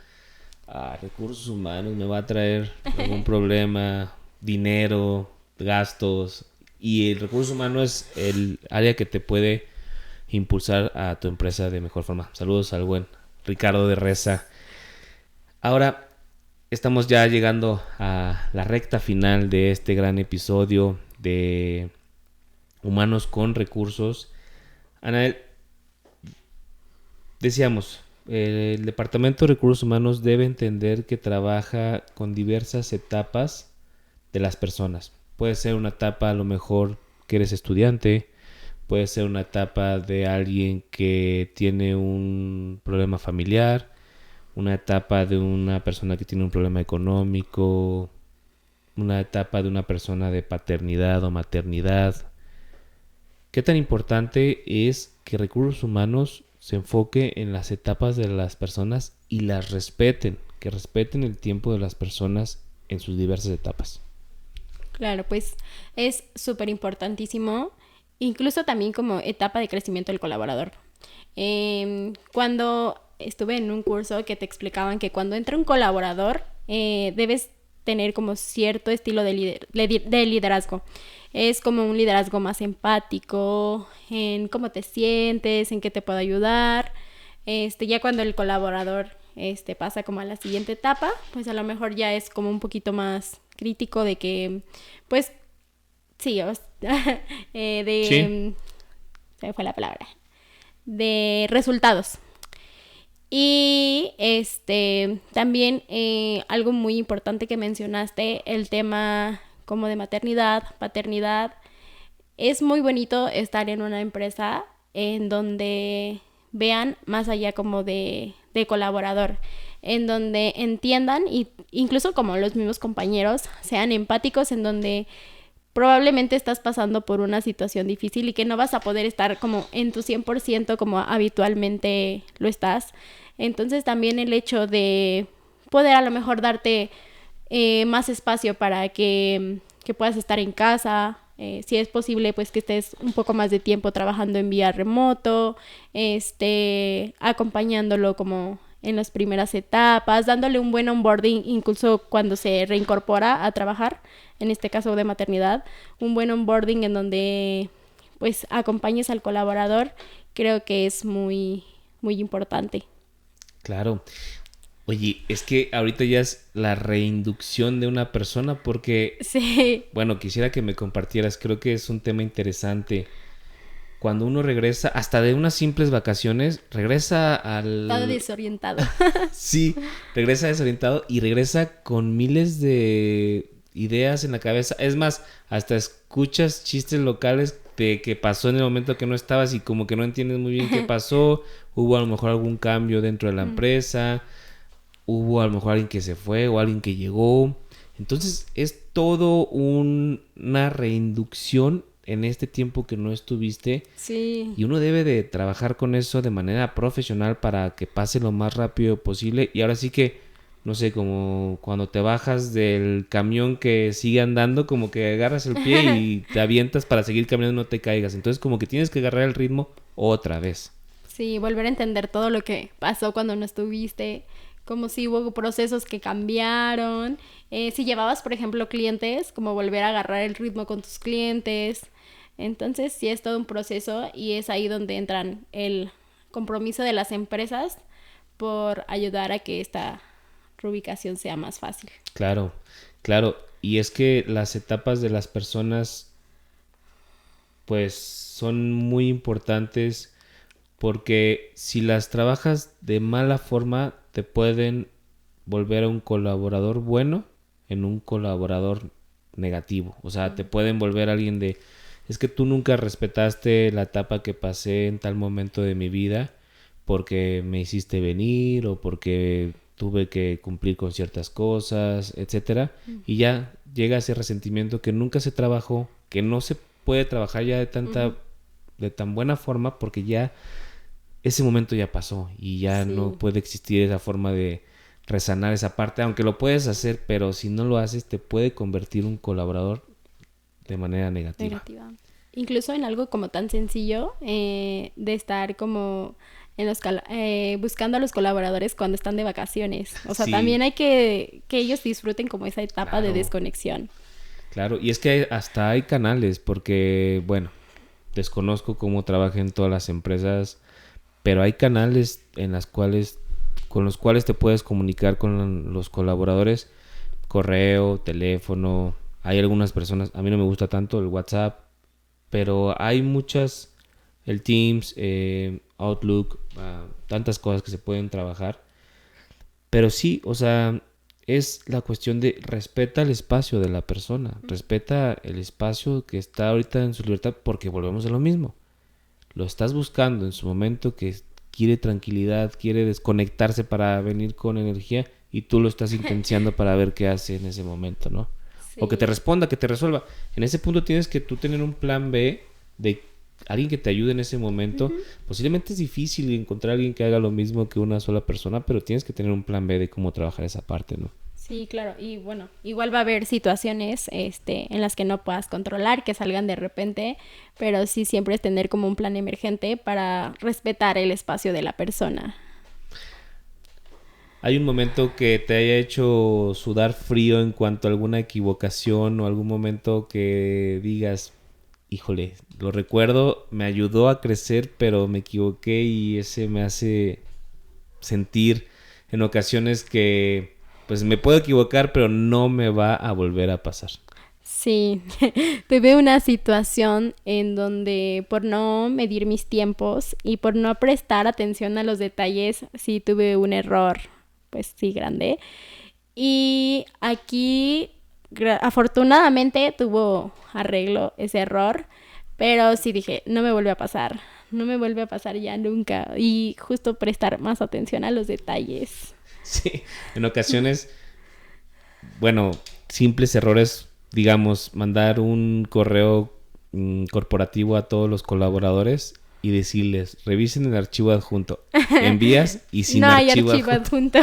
recursos humanos, me va a traer algún problema, dinero, gastos. Y el recurso humano es el área que te puede impulsar a tu empresa de mejor forma. Saludos al buen Ricardo de Reza. Ahora estamos ya llegando a la recta final de este gran episodio de Humanos con Recursos. Anael, decíamos, el Departamento de Recursos Humanos debe entender que trabaja con diversas etapas de las personas. Puede ser una etapa a lo mejor que eres estudiante, puede ser una etapa de alguien que tiene un problema familiar, una etapa de una persona que tiene un problema económico, una etapa de una persona de paternidad o maternidad. ¿Qué tan importante es que Recursos Humanos se enfoque en las etapas de las personas y las respeten, que respeten el tiempo de las personas en sus diversas etapas? Claro, pues es súper importantísimo, incluso también como etapa de crecimiento del colaborador. Cuando estuve en un curso que te explicaban que cuando entra un colaborador debes tener como cierto estilo de liderazgo. Es como un liderazgo más empático, en cómo te sientes, en qué te puedo ayudar. Ya cuando el colaborador pasa como a la siguiente etapa, pues a lo mejor ya es como un poquito más crítico de que, pues, sí, ¿Sí? Se me fue la palabra, de resultados. Y también algo muy importante que mencionaste, el tema como de maternidad, paternidad. Es muy bonito estar en una empresa en donde vean más allá como de colaborador, en donde entiendan y incluso como los mismos compañeros sean empáticos, en donde probablemente estás pasando por una situación difícil y que no vas a poder estar como en tu 100% como habitualmente lo estás. Entonces también el hecho de poder a lo mejor darte más espacio para que puedas estar en casa, si es posible pues que estés un poco más de tiempo trabajando en vía remoto, acompañándolo como en las primeras etapas, dándole un buen onboarding incluso cuando se reincorpora a trabajar, en este caso de maternidad, un buen onboarding en donde pues acompañes al colaborador, creo que es muy, muy importante. Claro. Oye, es que ahorita ya es la reinducción de una persona porque, sí. Bueno, quisiera que me compartieras, creo que es un tema interesante. Cuando uno regresa, hasta de unas simples vacaciones, regresa al... Está desorientado. Sí, regresa desorientado y regresa con miles de ideas en la cabeza. Es más, hasta escuchas chistes locales de que pasó en el momento que no estabas y como que no entiendes muy bien qué pasó. Hubo a lo mejor algún cambio dentro de la empresa. Hubo a lo mejor alguien que se fue o alguien que llegó. Entonces es todo una reinducción en este tiempo que no estuviste. Sí. Y uno debe de trabajar con eso de manera profesional para que pase lo más rápido posible. Y ahora sí que, no sé, como cuando te bajas del camión que sigue andando, como que agarras el pie y te avientas para seguir caminando y no te caigas. Entonces como que tienes que agarrar el ritmo otra vez. Sí, volver a entender todo lo que pasó cuando no estuviste, como si hubo procesos que cambiaron. Si llevabas, por ejemplo, clientes, como volver a agarrar el ritmo con tus clientes. Entonces sí es todo un proceso y es ahí donde entran el compromiso de las empresas por ayudar a que esta reubicación sea más fácil. Claro. Claro, y es que las etapas de las personas pues son muy importantes porque si las trabajas de mala forma te pueden volver a un colaborador bueno en un colaborador negativo. O sea, te pueden volver a alguien de, es que tú nunca respetaste la etapa que pasé en tal momento de mi vida porque me hiciste venir o porque tuve que cumplir con ciertas cosas, etcétera, y ya llega ese resentimiento que nunca se trabajó, que no se puede trabajar ya de tan buena forma porque ya ese momento ya pasó y ya no puede existir esa forma de resanar esa parte, aunque lo puedes hacer, pero si no lo haces te puede convertir un colaborador de manera negativa. Incluso en algo como tan sencillo de estar como en buscando a los colaboradores cuando están de vacaciones. O sea, también hay que ellos disfruten como esa etapa de desconexión. Claro, y es que hasta hay canales, porque, bueno, desconozco cómo trabajan todas las empresas, pero hay canales con los cuales te puedes comunicar con los colaboradores, correo, teléfono. Hay algunas personas, a mí no me gusta tanto el WhatsApp, pero hay muchas, el Teams, Outlook, tantas cosas que se pueden trabajar. Pero sí, o sea, es la cuestión de respeta el espacio de la persona, respeta el espacio que está ahorita en su libertad, porque volvemos a lo mismo. Lo estás buscando en su momento que quiere tranquilidad, quiere desconectarse para venir con energía y tú lo estás intenciando para ver qué hace en ese momento, ¿no? Sí. O que te responda, que te resuelva. En ese punto tienes que tú tener un plan B de alguien que te ayude en ese momento. Posiblemente es difícil encontrar a alguien que haga lo mismo que una sola persona, pero tienes que tener un plan B de cómo trabajar esa parte, ¿no? Sí, claro, y bueno, igual va a haber situaciones en las que no puedas controlar, que salgan de repente, pero sí siempre es tener como un plan emergente para respetar el espacio de la persona. ¿Hay un momento que te haya hecho sudar frío en cuanto a alguna equivocación o algún momento que digas, híjole, lo recuerdo, me ayudó a crecer, pero me equivoqué y ese me hace sentir en ocasiones que pues me puedo equivocar, pero no me va a volver a pasar? Sí, tuve una situación en donde por no medir mis tiempos y por no prestar atención a los detalles, sí tuve un error, pues sí, grande. Y aquí, afortunadamente, tuvo arreglo ese error, pero sí dije, no me vuelve a pasar ya nunca. Y justo prestar más atención a los detalles. Sí, en ocasiones, bueno, simples errores, digamos, mandar un correo corporativo a todos los colaboradores y decirles, revisen el archivo adjunto. Envías y sin archivo adjunto.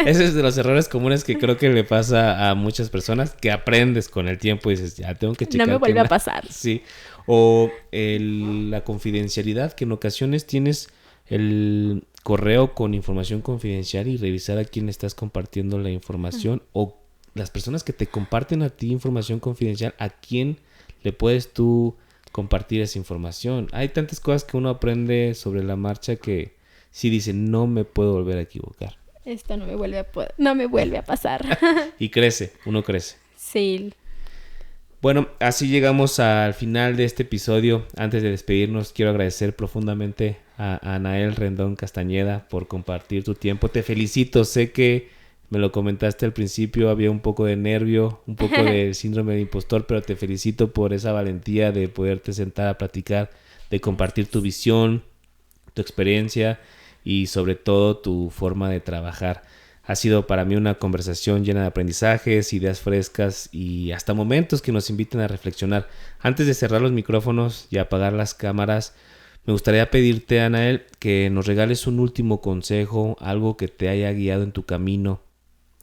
Ese es de los errores comunes que creo que le pasa a muchas personas, que aprendes con el tiempo y dices, ya tengo que checar. No me vuelve a pasar. Sí. O la confidencialidad, que en ocasiones tienes el correo con información confidencial y revisar a quién estás compartiendo la información, o las personas que te comparten a ti información confidencial, a quién le puedes tú compartir esa información. Hay tantas cosas que uno aprende sobre la marcha que sí dice, no me puedo volver a equivocar. Esto no me vuelve a pasar. Y uno crece. Sí. Bueno, así llegamos al final de este episodio. Antes de despedirnos, quiero agradecer profundamente a Anael Rendón Castañeda por compartir tu tiempo. Te felicito, sé que me lo comentaste al principio, había un poco de nervio, un poco de síndrome de impostor, pero te felicito por esa valentía de poderte sentar a platicar, de compartir tu visión, tu experiencia y sobre todo tu forma de trabajar. Ha sido para mí una conversación llena de aprendizajes, ideas frescas y hasta momentos que nos invitan a reflexionar. Antes de cerrar los micrófonos y apagar las cámaras, me gustaría pedirte, Anael, que nos regales un último consejo, algo que te haya guiado en tu camino,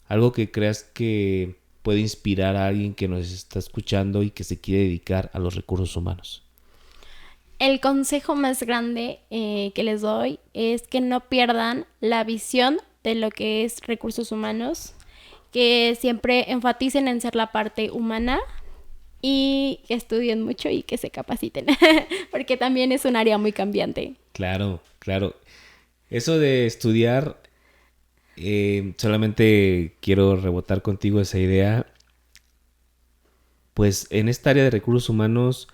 algo que creas que puede inspirar a alguien que nos está escuchando y que se quiere dedicar a los recursos humanos. El consejo más grande que les doy es que no pierdan la visión de lo que es recursos humanos, que siempre enfaticen en ser la parte humana y que estudien mucho y que se capaciten, porque también es un área muy cambiante. Claro. Eso de estudiar, solamente quiero rebotar contigo esa idea. pues en esta área de recursos humanos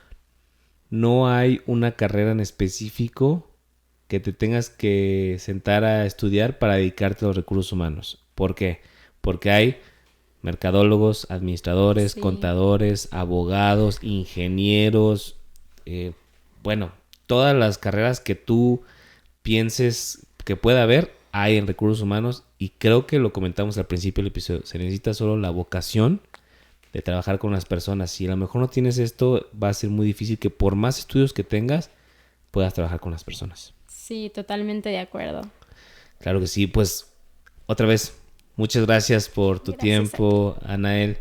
no hay una carrera en específico que te tengas que sentar a estudiar para dedicarte a los recursos humanos. ¿Por qué? Porque hay mercadólogos, administradores, Sí. contadores, abogados, ingenieros, bueno, todas las carreras que tú pienses que pueda haber, hay en recursos humanos, y creo que lo comentamos al principio del episodio. Se necesita solo la vocación de trabajar con las personas. Si a lo mejor no tienes esto, va a ser muy difícil que por más estudios que tengas, puedas trabajar con las personas. Sí, totalmente de acuerdo. Claro que sí, pues otra vez, muchas gracias por tu Gracias tiempo, Anael.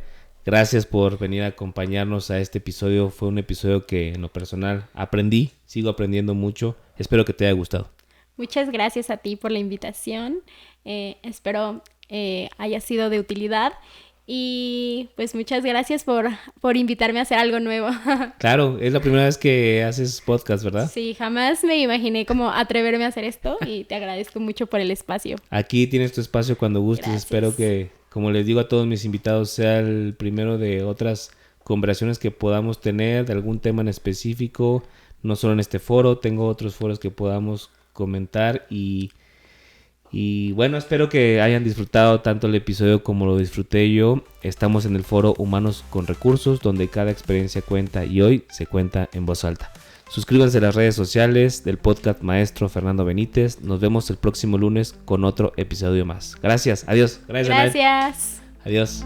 Gracias por venir a acompañarnos a este episodio. Fue un episodio que en lo personal aprendí, sigo aprendiendo mucho. Espero que te haya gustado. Muchas gracias a ti por la invitación. Espero haya sido de utilidad. Y pues muchas gracias por invitarme a hacer algo nuevo. Claro, es la primera vez que haces podcast, ¿verdad? Sí, jamás me imaginé como atreverme a hacer esto y te agradezco mucho por el espacio. Aquí tienes tu espacio cuando gustes. Gracias. Espero que, como les digo a todos mis invitados, sea el primero de otras conversaciones que podamos tener de algún tema en específico. No solo en este foro, tengo otros foros que podamos comentar y bueno, espero que hayan disfrutado tanto el episodio como lo disfruté yo. Estamos en el foro Humanos con Recursos, donde cada experiencia cuenta y hoy se cuenta en voz alta. Suscríbanse a las redes sociales del podcast Maestro Fernando Benítez. Nos vemos el próximo lunes con otro episodio más. Gracias, adiós. Gracias, Anael. Gracias. Adiós.